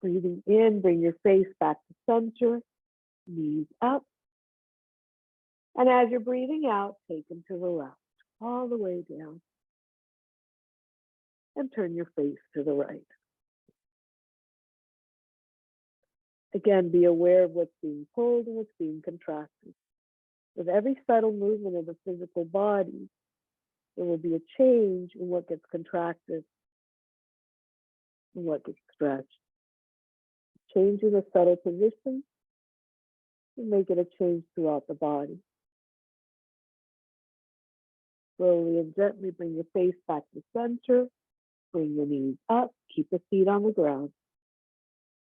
Breathing in, bring your face back to center, knees up. And as you're breathing out, take them to the left, all the way down. And turn your face to the right. Again, be aware of what's being pulled and what's being contracted. With every subtle movement of the physical body, there will be a change in what gets contracted and what gets stretched. Changing a subtle position will make it a change throughout the body. Slowly and gently bring your face back to center. Bring your knees up. Keep the feet on the ground.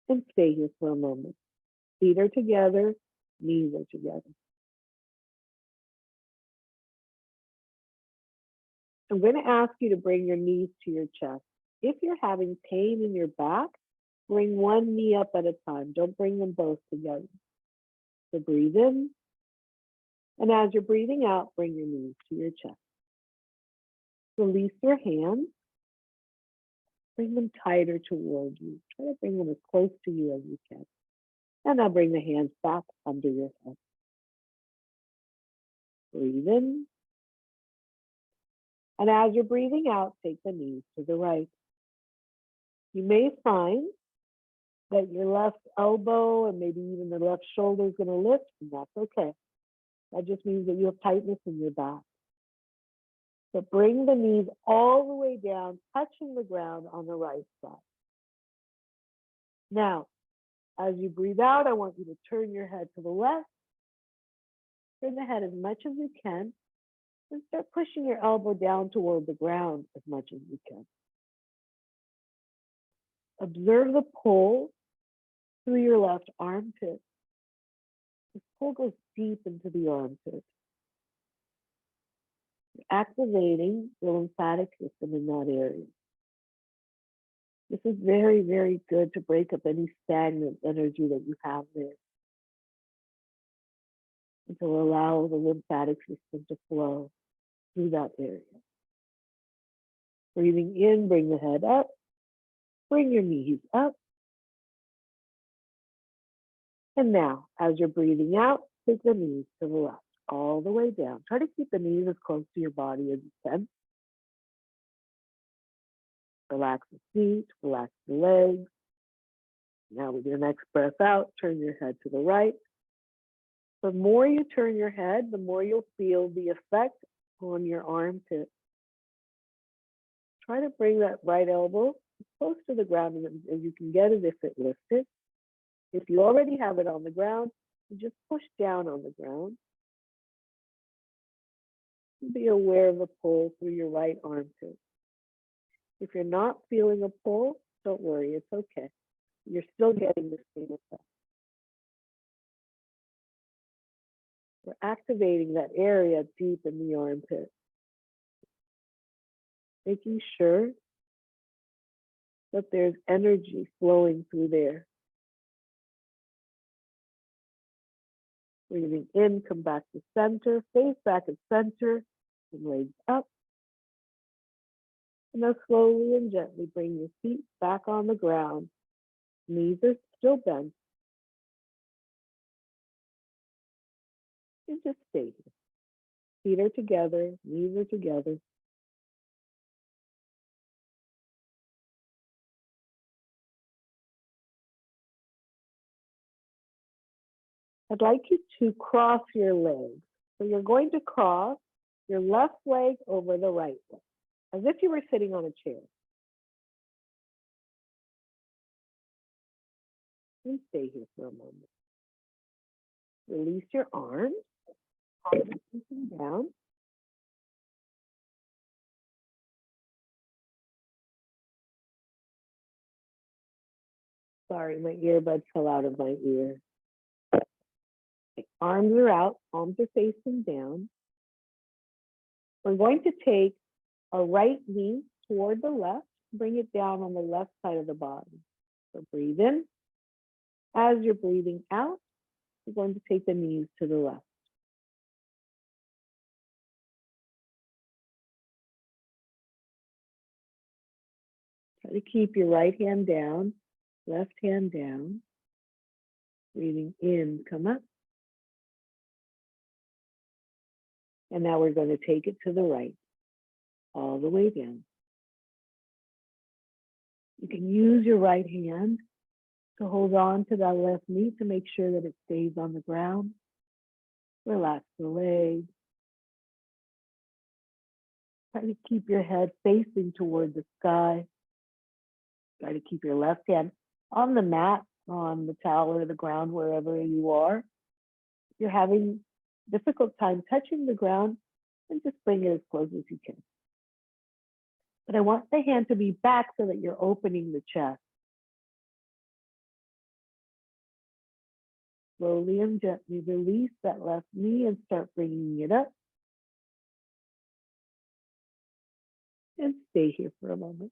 And stay here for a moment. Feet are together. Knees are together. I'm going to ask you to bring your knees to your chest. If you're having pain in your back, bring one knee up at a time. Don't bring them both together. So breathe in. And as you're breathing out, bring your knees to your chest. Release your hands. Bring them tighter toward you. Try to bring them as close to you as you can. And now bring the hands back under your head. Breathe in. And as you're breathing out, take the knees to the right. You may find that your left elbow and maybe even the left shoulder is going to lift, and that's okay. That just means that you have tightness in your back. So bring the knees all the way down, touching the ground on the right side. Now, as you breathe out, I want you to turn your head to the left. Turn the head as much as you can. And start pushing your elbow down toward the ground as much as you can. Observe the pull through your left armpit. This pull goes deep into the armpit. You're activating the lymphatic system in that area. This is very, very good to break up any stagnant energy that you have there. And to allow the lymphatic system to flow through that area. Breathing in, bring the head up. Bring your knees up. And now, as you're breathing out, take the knees to the left, all the way down. Try to keep the knees as close to your body as you can. Relax the feet, relax the legs. Now with your next breath out, turn your head to the right. The more you turn your head, the more you'll feel the effect on your armpit. Try to bring that right elbow as close to the ground as you can get it if it lifted. If you already have it on the ground, you just push down on the ground. Be aware of the pull through your right armpit. If you're not feeling a pull, don't worry, it's okay. You're still getting the same effect. We're activating that area deep in the armpit, making sure that there's energy flowing through there. Breathing in, come back to center, face back at center, and legs up. And now slowly and gently bring your feet back on the ground. Knees are still bent. And just stay here. Feet are together, knees are together. I'd like you to cross your legs. So you're going to cross your left leg over the right leg, as if you were sitting on a chair. And stay here for a moment. Release your arms, facing down. Sorry, my earbud fell out of my ear. Arms are out, palms are facing down. We're going to take our right knee toward the left, bring it down on the left side of the body. So breathe in. As you're breathing out, you're going to take the knees to the left. Try to keep your right hand down, left hand down. Breathing in, come up. And now we're going to take it to the right, all the way down. You can use your right hand to hold on to that left knee to make sure that it stays on the ground. Relax the legs. Try to keep your head facing toward the sky. Try to keep your left hand on the mat, on the towel or the ground, wherever you are. If you're having a difficult time touching the ground, then just bring it as close as you can. But I want the hand to be back so that you're opening the chest. Slowly and gently release that left knee and start bringing it up. And stay here for a moment.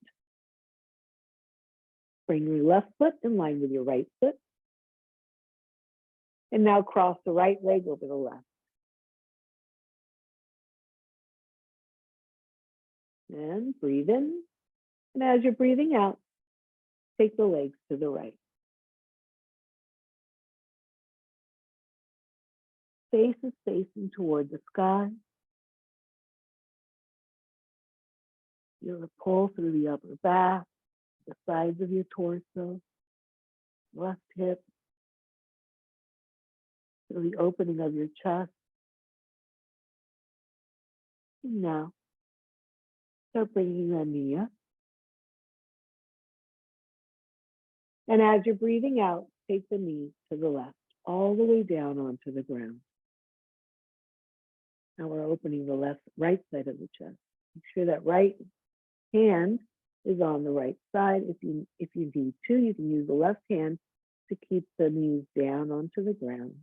Bring your left foot in line with your right foot. And now cross the right leg over the left. And breathe in. And as you're breathing out, take the legs to the right. Face is facing toward the sky. Feel a pull through the upper back, the sides of your torso, left hip. Feel the opening of your chest. And now, start bringing that knee up. And as you're breathing out, take the knee to the left, all the way down onto the ground. Now we're opening the right side of the chest. Make sure that right hand is on the right side. If you need to, you can use the left hand to keep the knees down onto the ground.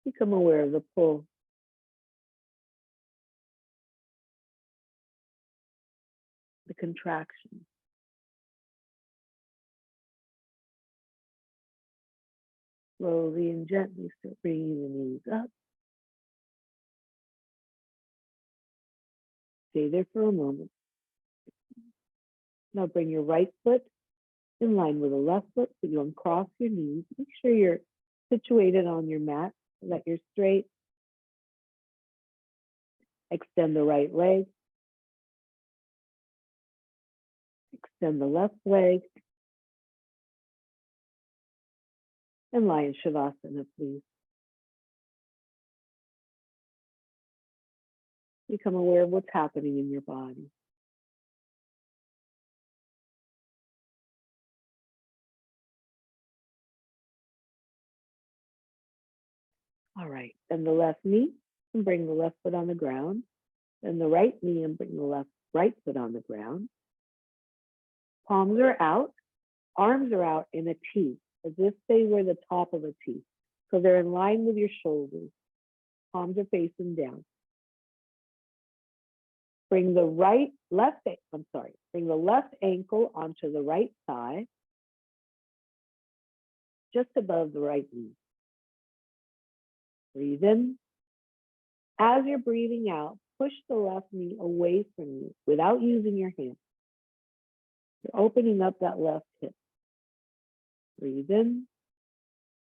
Become aware of the pull. The contraction. Slowly and gently start bringing the knees up. Stay there for a moment. Now bring your right foot in line with the left foot so you uncross your knees. Make sure you're situated on your mat so that you're straight. Extend the right leg. Extend the left leg. And lie in Shavasana, please. Become aware of what's happening in your body. All right, then the left knee, and bring the left foot on the ground. Then the right knee and bring the right foot on the ground. Palms are out, arms are out in a T, as if they were the top of a T. So they're in line with your shoulders. Palms are facing down. Bring the bring the left ankle onto the right thigh, just above the right knee. Breathe in. As you're breathing out, push the left knee away from you without using your hands. You're opening up that left hip. Breathe in.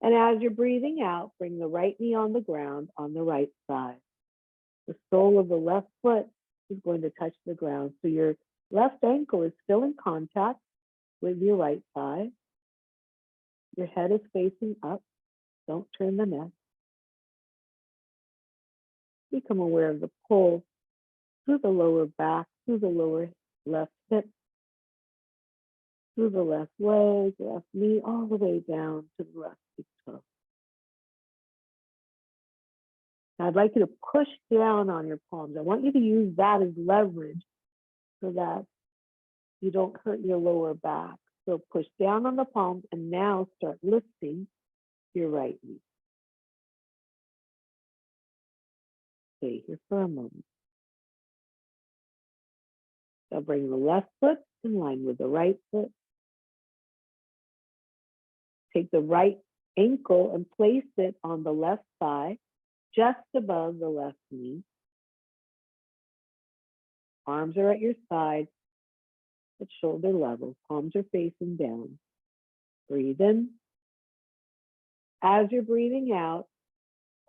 And as you're breathing out, bring the right knee on the ground on the right side. The sole of the left foot is going to touch the ground. So your left ankle is still in contact with your right thigh. Your head is facing up. Don't turn the neck. Become aware of the pull through the lower back, through the lower left hip, through the left leg, left knee, all the way down to the left big toe. Now I'd like you to push down on your palms. I want you to use that as leverage so that you don't hurt your lower back. So push down on the palms and now start lifting your right knee. Stay here for a moment. Now bring the left foot in line with the right foot. Take the right ankle and place it on the left thigh, just above the left knee. Arms are at your side at shoulder level. Palms are facing down. Breathe in. As you're breathing out,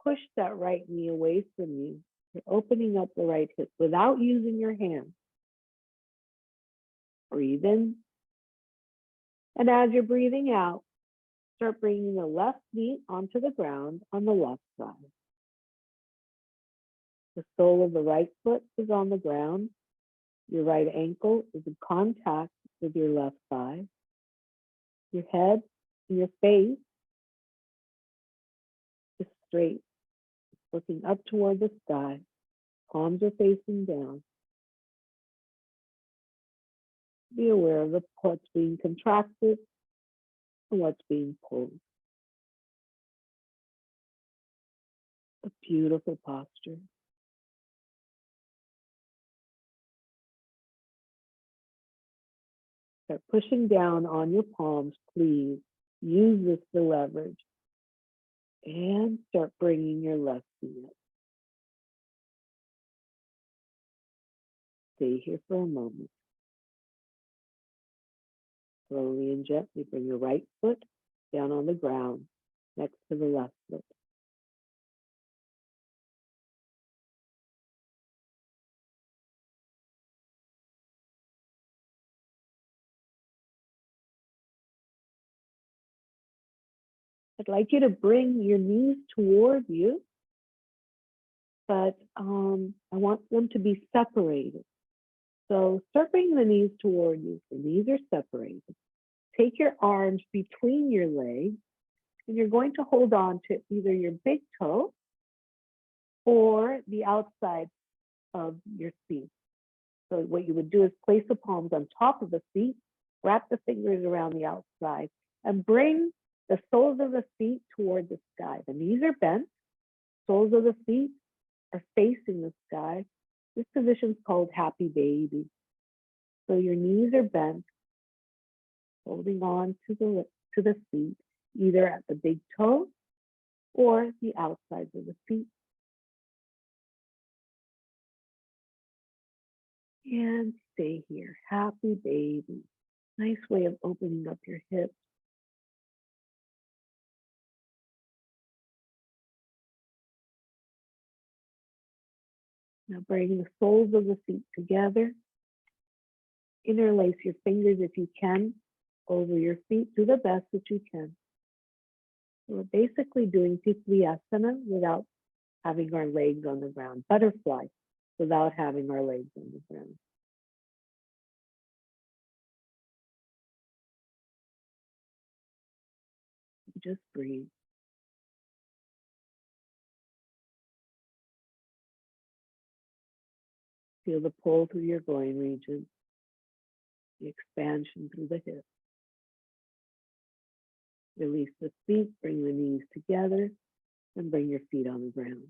push that right knee away from you. You're opening up the right hip without using your hands. Breathe in. And as you're breathing out, start bringing the left knee onto the ground on the left side. The sole of the right foot is on the ground. Your right ankle is in contact with your left thigh. Your head and your face is straight, looking up toward the sky. Palms are facing down. Be aware of what's being contracted and what's being pulled. A beautiful posture. Start pushing down on your palms, please. Use this to leverage. And start bringing your left knee up. Stay here for a moment. Slowly and gently bring your right foot down on the ground next to the left foot. I'd like you to bring your knees toward you, but I want them to be separated. So start bringing the knees toward you. The knees are separated. Take your arms between your legs, and you're going to hold on to either your big toe or the outside of your feet. So what you would do is place the palms on top of the feet, wrap the fingers around the outside, and bring the soles of the feet toward the sky. The knees are bent, soles of the feet are facing the sky. This position is called happy baby. So your knees are bent, holding on to the feet, either at the big toe or the outsides of the feet. And stay here, happy baby. Nice way of opening up your hips. Now bring the soles of the feet together. Interlace your fingers if you can over your feet. Do the best that you can. We're basically doing asana without having our legs on the ground. Butterfly without having our legs on the ground. Just breathe. Feel the pull through your groin region, the expansion through the hips. Release the feet, bring the knees together, and bring your feet on the ground.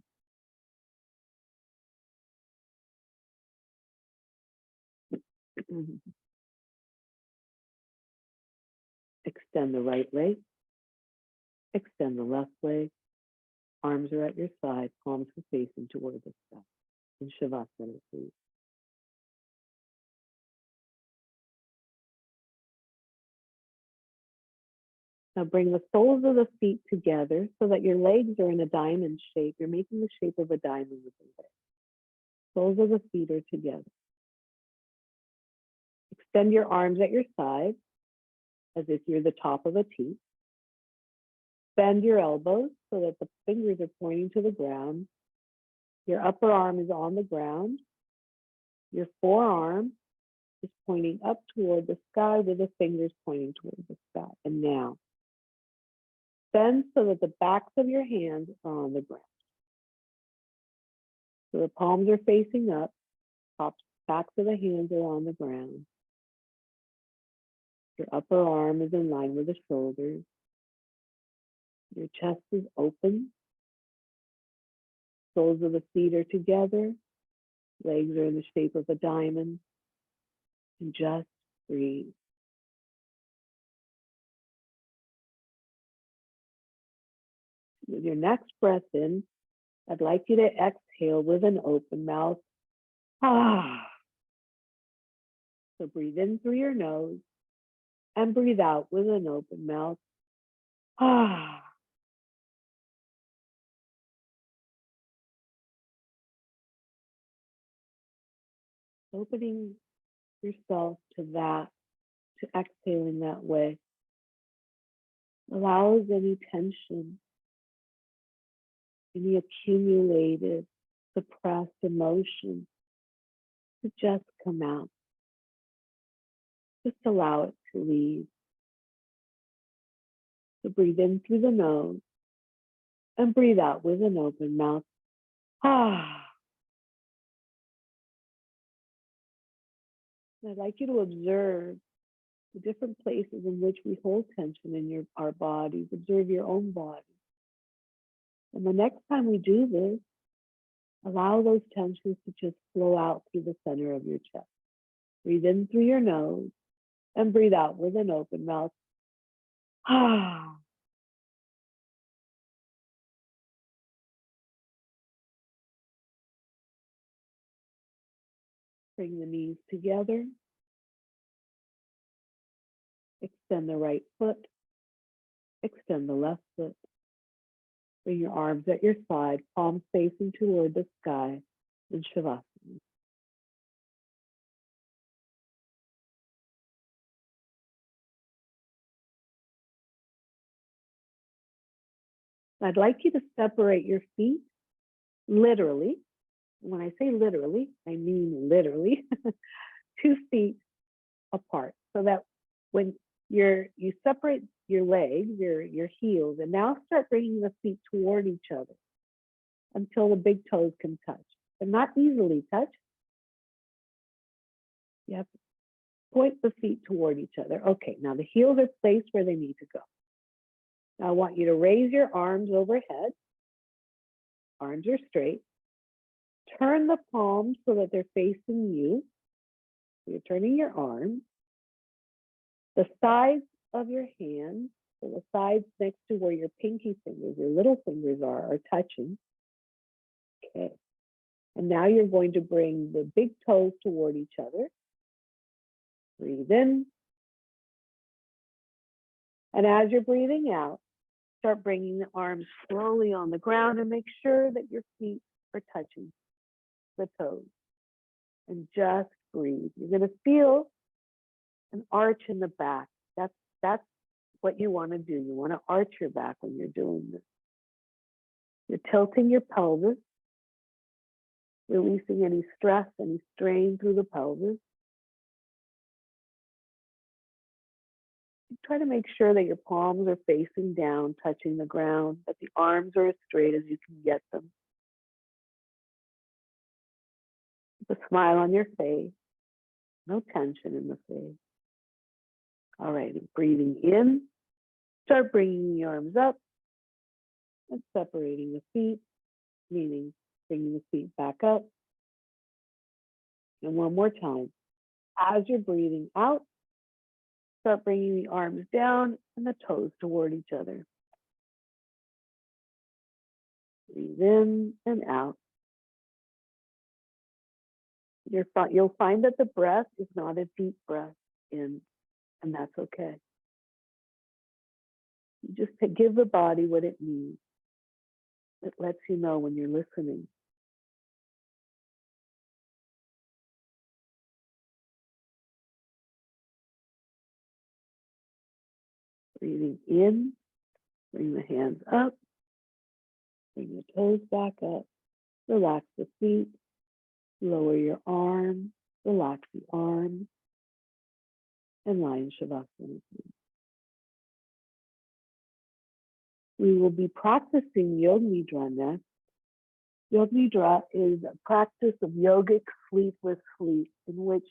Extend the right leg, extend the left leg. Arms are at your side, palms are facing toward the sky. In Shavasana, please. Now bring the soles of the feet together so that your legs are in a diamond shape. You're making the shape of a diamond with the legs. Soles of the feet are together. Extend your arms at your side as if you're the top of a T. Bend your elbows so that the fingers are pointing to the ground. Your upper arm is on the ground. Your forearm is pointing up toward the sky with the fingers pointing toward the sky. And now, bend so that the backs of your hands are on the ground. So the palms are facing up, backs of the hands are on the ground. Your upper arm is in line with the shoulders. Your chest is open. Soles of the feet are together. Legs are in the shape of a diamond. And just breathe. With your next breath in, I'd like you to exhale with an open mouth. Ah. So breathe in through your nose and breathe out with an open mouth. Ah. Opening yourself to that, to exhaling that way, allows any tension, any accumulated, suppressed emotion to just come out. Just allow it to leave. So breathe in through the nose and breathe out with an open mouth. Ah. I'd like you to observe the different places in which we hold tension in our bodies. Observe your own body. And the next time we do this, allow those tensions to just flow out through the center of your chest. Breathe in through your nose and breathe out with an open mouth. Ah. Bring the knees together. Extend the right foot. Extend the left foot. Bring your arms at your side, palms facing toward the sky in Shavasana. I'd like you to separate your feet literally. When I say literally, I mean literally 2 feet apart, so that when you separate your legs, your heels, and now start bringing the feet toward each other until the big toes can touch. But not easily touch. You have to point the feet toward each other. Okay, now the heels are placed where they need to go. Now I want you to raise your arms overhead. Arms are straight. Turn the palms so that they're facing you. So you're turning your arms. The sides of your hands, so the sides next to where your pinky fingers, your little fingers are touching. Okay. And now you're going to bring the big toes toward each other. Breathe in. And as you're breathing out, start bringing the arms slowly on the ground and make sure that your feet are touching the toes. And just breathe. You're going to feel an arch in the back. That's what you want to do. You want to arch your back when you're doing this. You're tilting your pelvis, releasing any stress, any strain through the pelvis. Try to make sure that your palms are facing down, touching the ground, that the arms are as straight as you can get them. Keep a smile on your face. No tension in the face. All right, breathing in. Start bringing the arms up and separating the feet, meaning bringing the feet back up. And one more time. As you're breathing out, start bringing the arms down and the toes toward each other. Breathe in and out. You'll find that the breath is not a deep breath in, and that's okay. You just give the body what it needs. It lets you know when you're listening. Breathing in, bring the hands up, bring the toes back up, relax the feet, lower your arms, relax the arms, and lie in Shavasana. We will be practicing Yoga Nidra next. Yoga Nidra is a practice of yogic sleepless sleep in which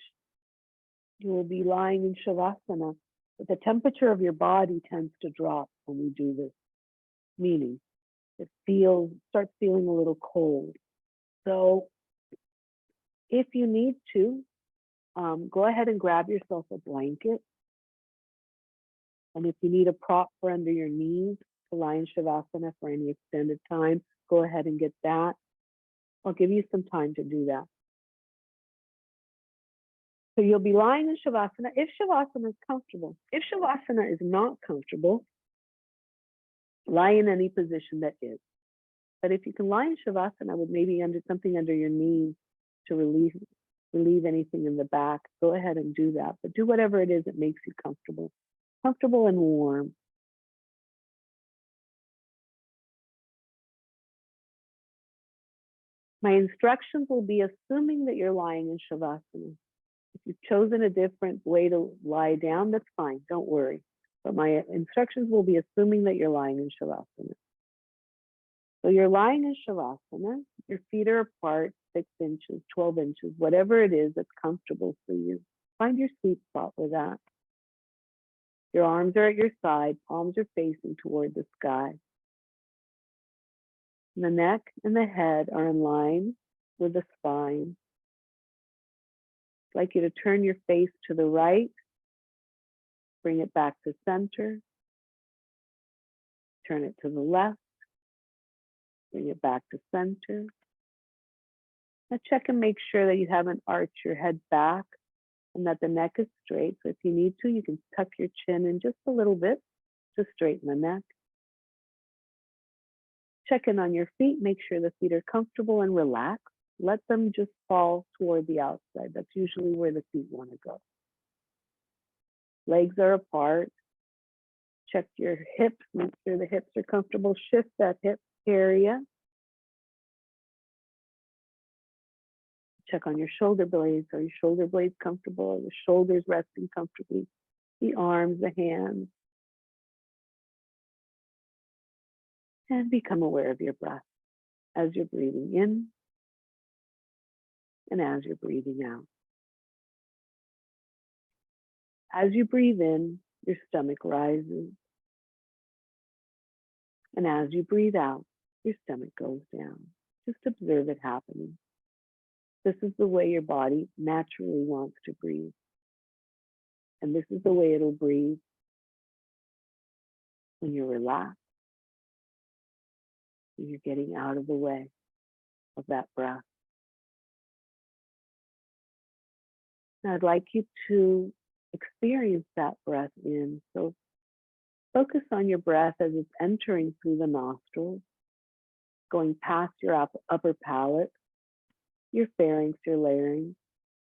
you will be lying in Shavasana, but the temperature of your body tends to drop when we do this, meaning it starts feeling a little cold. So if you need to, go ahead and grab yourself a blanket. And if you need a prop for under your knees to lie in Shavasana for any extended time, go ahead and get that. I'll give you some time to do that. So you'll be lying in Shavasana if Shavasana is comfortable. If Shavasana is not comfortable, lie in any position that is. But if you can lie in Shavasana with maybe something under your knees to relieve anything in the back, go ahead and do that. But do whatever it is that makes you comfortable and warm. My instructions will be assuming that you're lying in Shavasana. If you've chosen a different way to lie down, that's fine, don't worry. But my instructions will be assuming that you're lying in Shavasana. So you're lying in Shavasana, your feet are apart 6 inches, 12 inches, whatever it is that's comfortable for you. Find your sweet spot with that. Your arms are at your side, palms are facing toward the sky. The neck and the head are in line with the spine. I'd like you to turn your face to the right, bring it back to center, turn it to the left, bring it back to center. Now check and make sure that you haven't arched your head back and that the neck is straight. So if you need to, you can tuck your chin in just a little bit to straighten the neck. Check in on your feet, make sure the feet are comfortable and relaxed. Let them just fall toward the outside. That's usually where the feet want to go. Legs are apart. Check your hips, make sure the hips are comfortable. Shift that hip area. Check on your shoulder blades. Are your shoulder blades comfortable? Are your shoulders resting comfortably? The arms, the hands. And become aware of your breath as you're breathing in and as you're breathing out. As you breathe in, your stomach rises. And as you breathe out, your stomach goes down. Just observe it happening. This is the way your body naturally wants to breathe. And this is the way it'll breathe when you're relaxed, when you're getting out of the way of that breath. Now I'd like you to experience that breath in. So focus on your breath as it's entering through the nostrils, going past your upper palate, your pharynx, your larynx,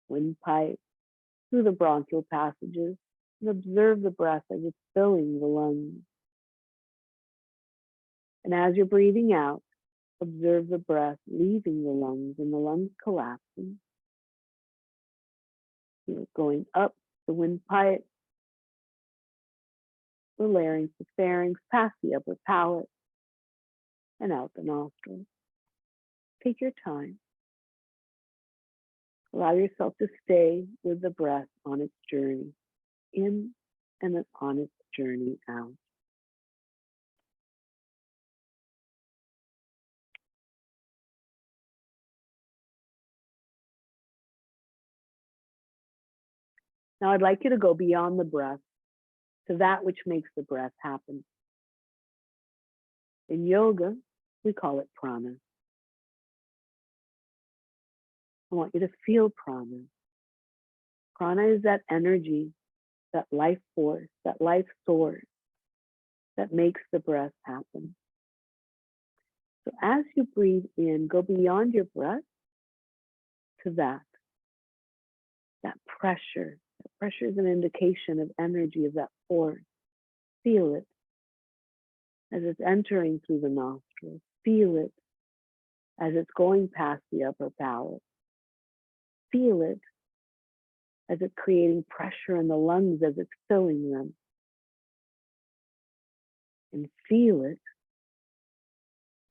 windpipe, through the bronchial passages, and observe the breath as it's filling the lungs. And as you're breathing out, observe the breath leaving the lungs and the lungs collapsing. You're going up the windpipe, the larynx, the pharynx, past the upper palate, and out the nostrils. Take your time. Allow yourself to stay with the breath on its journey in and on its journey out. Now I'd like you to go beyond the breath to that which makes the breath happen. In yoga, we call it prana. I want you to feel prana. Prana is that energy, that life force, that life source that makes the breath happen. So as you breathe in, go beyond your breath to that pressure. That pressure is an indication of energy, of that force. Feel it as it's entering through the nostrils. Feel it as it's going past the upper palate. Feel it as it's creating pressure in the lungs as it's filling them. And feel it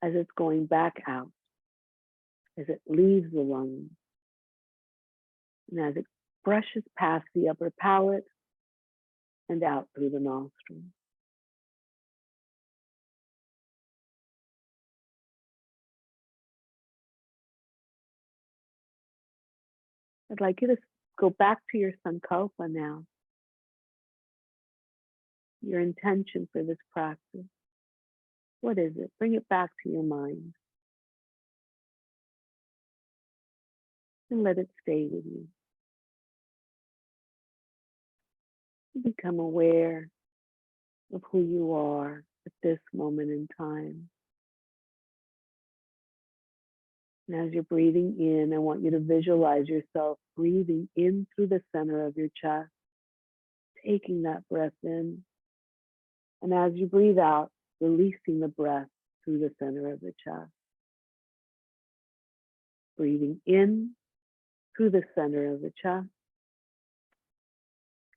as it's going back out, as it leaves the lungs, and as it brushes past the upper palate and out through the nostrils. I'd like you to go back to your sankalpa now, your intention for this practice. What is it? Bring it back to your mind and let it stay with you. Become aware of who you are at this moment in time. And as you're breathing in, I want you to visualize yourself breathing in through the center of your chest, taking that breath in. And as you breathe out, releasing the breath through the center of the chest. Breathing in through the center of the chest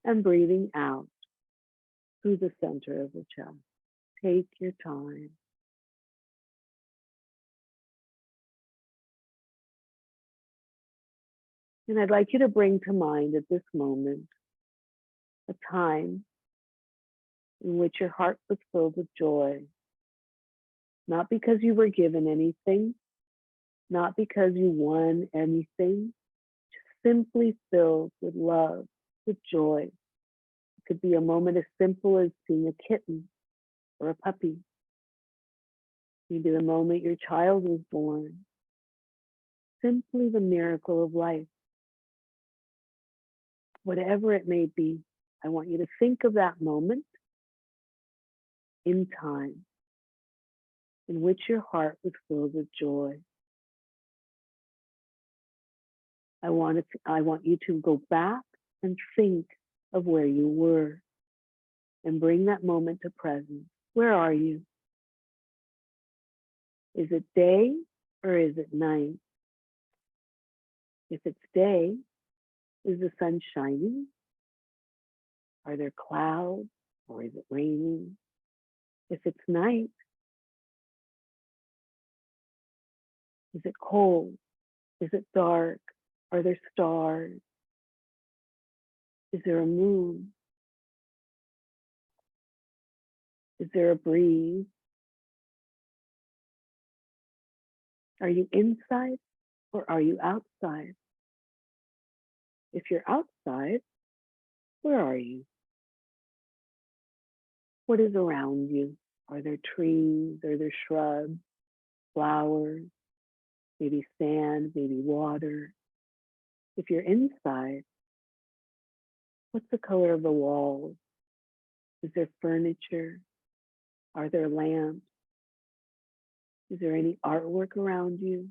and breathing out through the center of the chest. Take your time. And I'd like you to bring to mind at this moment a time in which your heart was filled with joy, not because you were given anything, not because you won anything, just simply filled with love, with joy. It could be a moment as simple as seeing a kitten or a puppy. Maybe the moment your child was born. Simply the miracle of life. Whatever it may be, I want you to think of that moment in time in which your heart was filled with joy. I want you to go back and think of where you were and bring that moment to present. Where are you? Is it day or is it night? If it's day, is the sun shining? Are there clouds or is it raining? If it's night, is it cold? Is it dark? Are there stars? Is there a moon? Is there a breeze? Are you inside or are you outside? If you're outside, where are you? What is around you? Are there trees? Are there shrubs, flowers, maybe sand, maybe water? If you're inside, what's the color of the walls? Is there furniture? Are there lamps? Is there any artwork around you?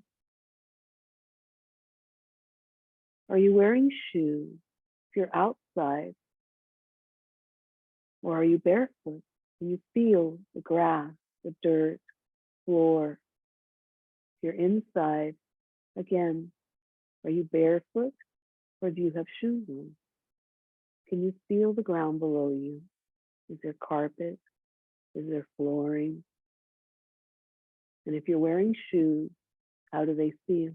Are you wearing shoes if you're outside? Or are you barefoot and you feel the grass, the dirt, floor? If you're inside, again, are you barefoot or do you have shoes on? Can you feel the ground below you? Is there carpet? Is there flooring? And if you're wearing shoes, how do they feel?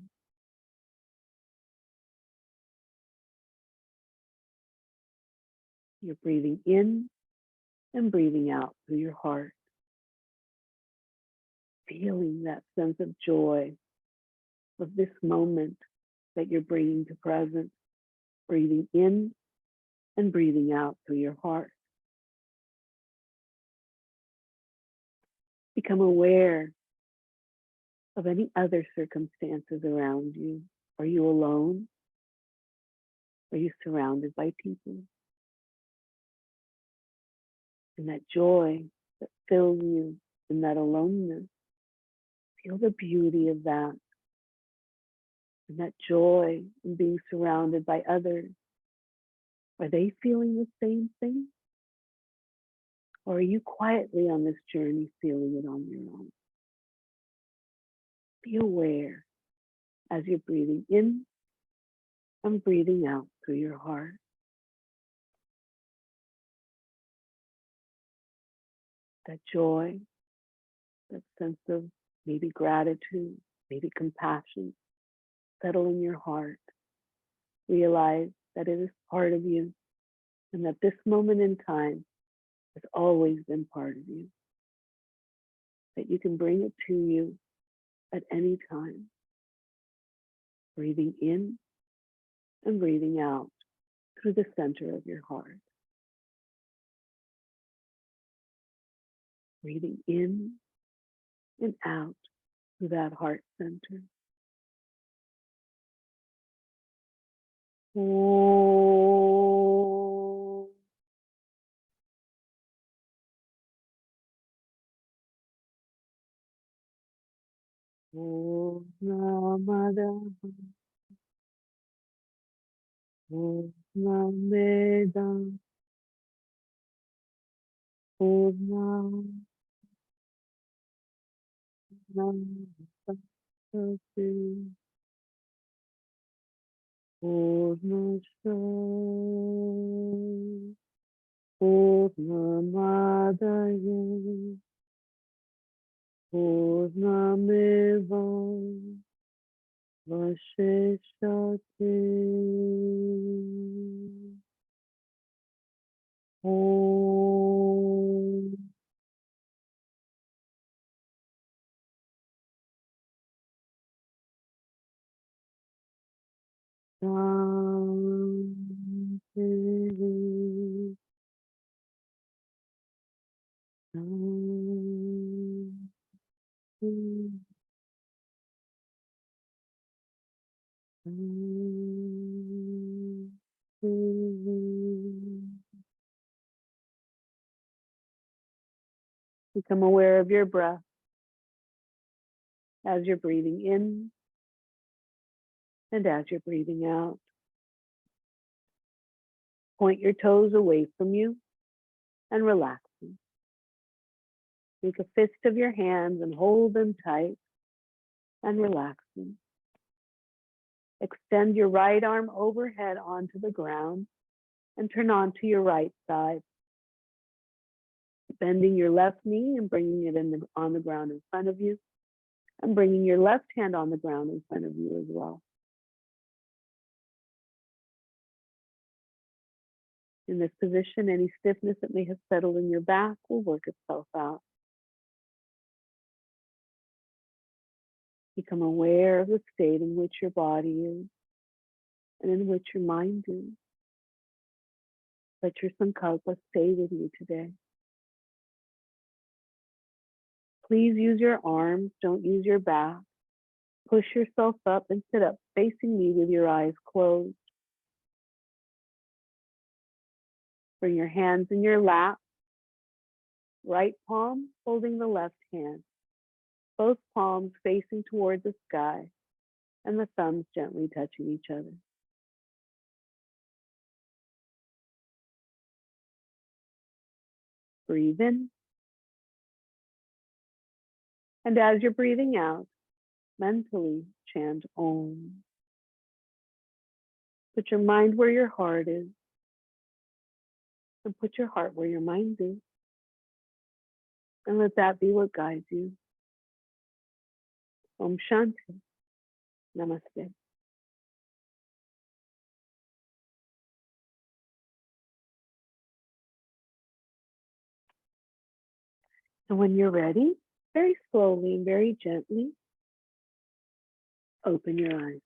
You're breathing in and breathing out through your heart, feeling that sense of joy of this moment that you're bringing to present, breathing in and breathing out through your heart. Become aware of any other circumstances around you. Are you alone? Are you surrounded by people? And that joy that fills you in that aloneness, feel the beauty of that. And that joy in being surrounded by others. Are they feeling the same thing? Or are you quietly on this journey feeling it on your own? Be aware as you're breathing in and breathing out through your heart. That joy, that sense of maybe gratitude, maybe compassion, settle in your heart. Realize that it is part of you and that this moment in time has always been part of you. That you can bring it to you at any time. Breathing in and breathing out through the center of your heart. Breathing in and out through that heart center. Oh. Om Namada Om Nameda Om Namada Purnasya Purnamadaya Purnameva Vashishate Om Shanti Shanti Become aware of your breath as you're breathing in and as you're breathing out. Point your toes away from you and relax them. Make a fist of your hands and hold them tight and relax them. Extend your right arm overhead onto the ground and turn onto your right side. Bending your left knee and bringing it on the ground in front of you, and bringing your left hand on the ground in front of you as well. In this position, any stiffness that may have settled in your back will work itself out. Become aware of the state in which your body is and in which your mind is. Let your sankalpa stay with you today. Please use your arms, don't use your back. Push yourself up and sit up facing me with your eyes closed. Bring your hands in your lap, right palm holding the left hand, both palms facing toward the sky, and the thumbs gently touching each other. Breathe in. And as you're breathing out, mentally chant Om. Put your mind where your heart is, and put your heart where your mind is. And let that be what guides you. Om Shanti. Namaste. So when you're ready, very slowly and very gently, open your eyes.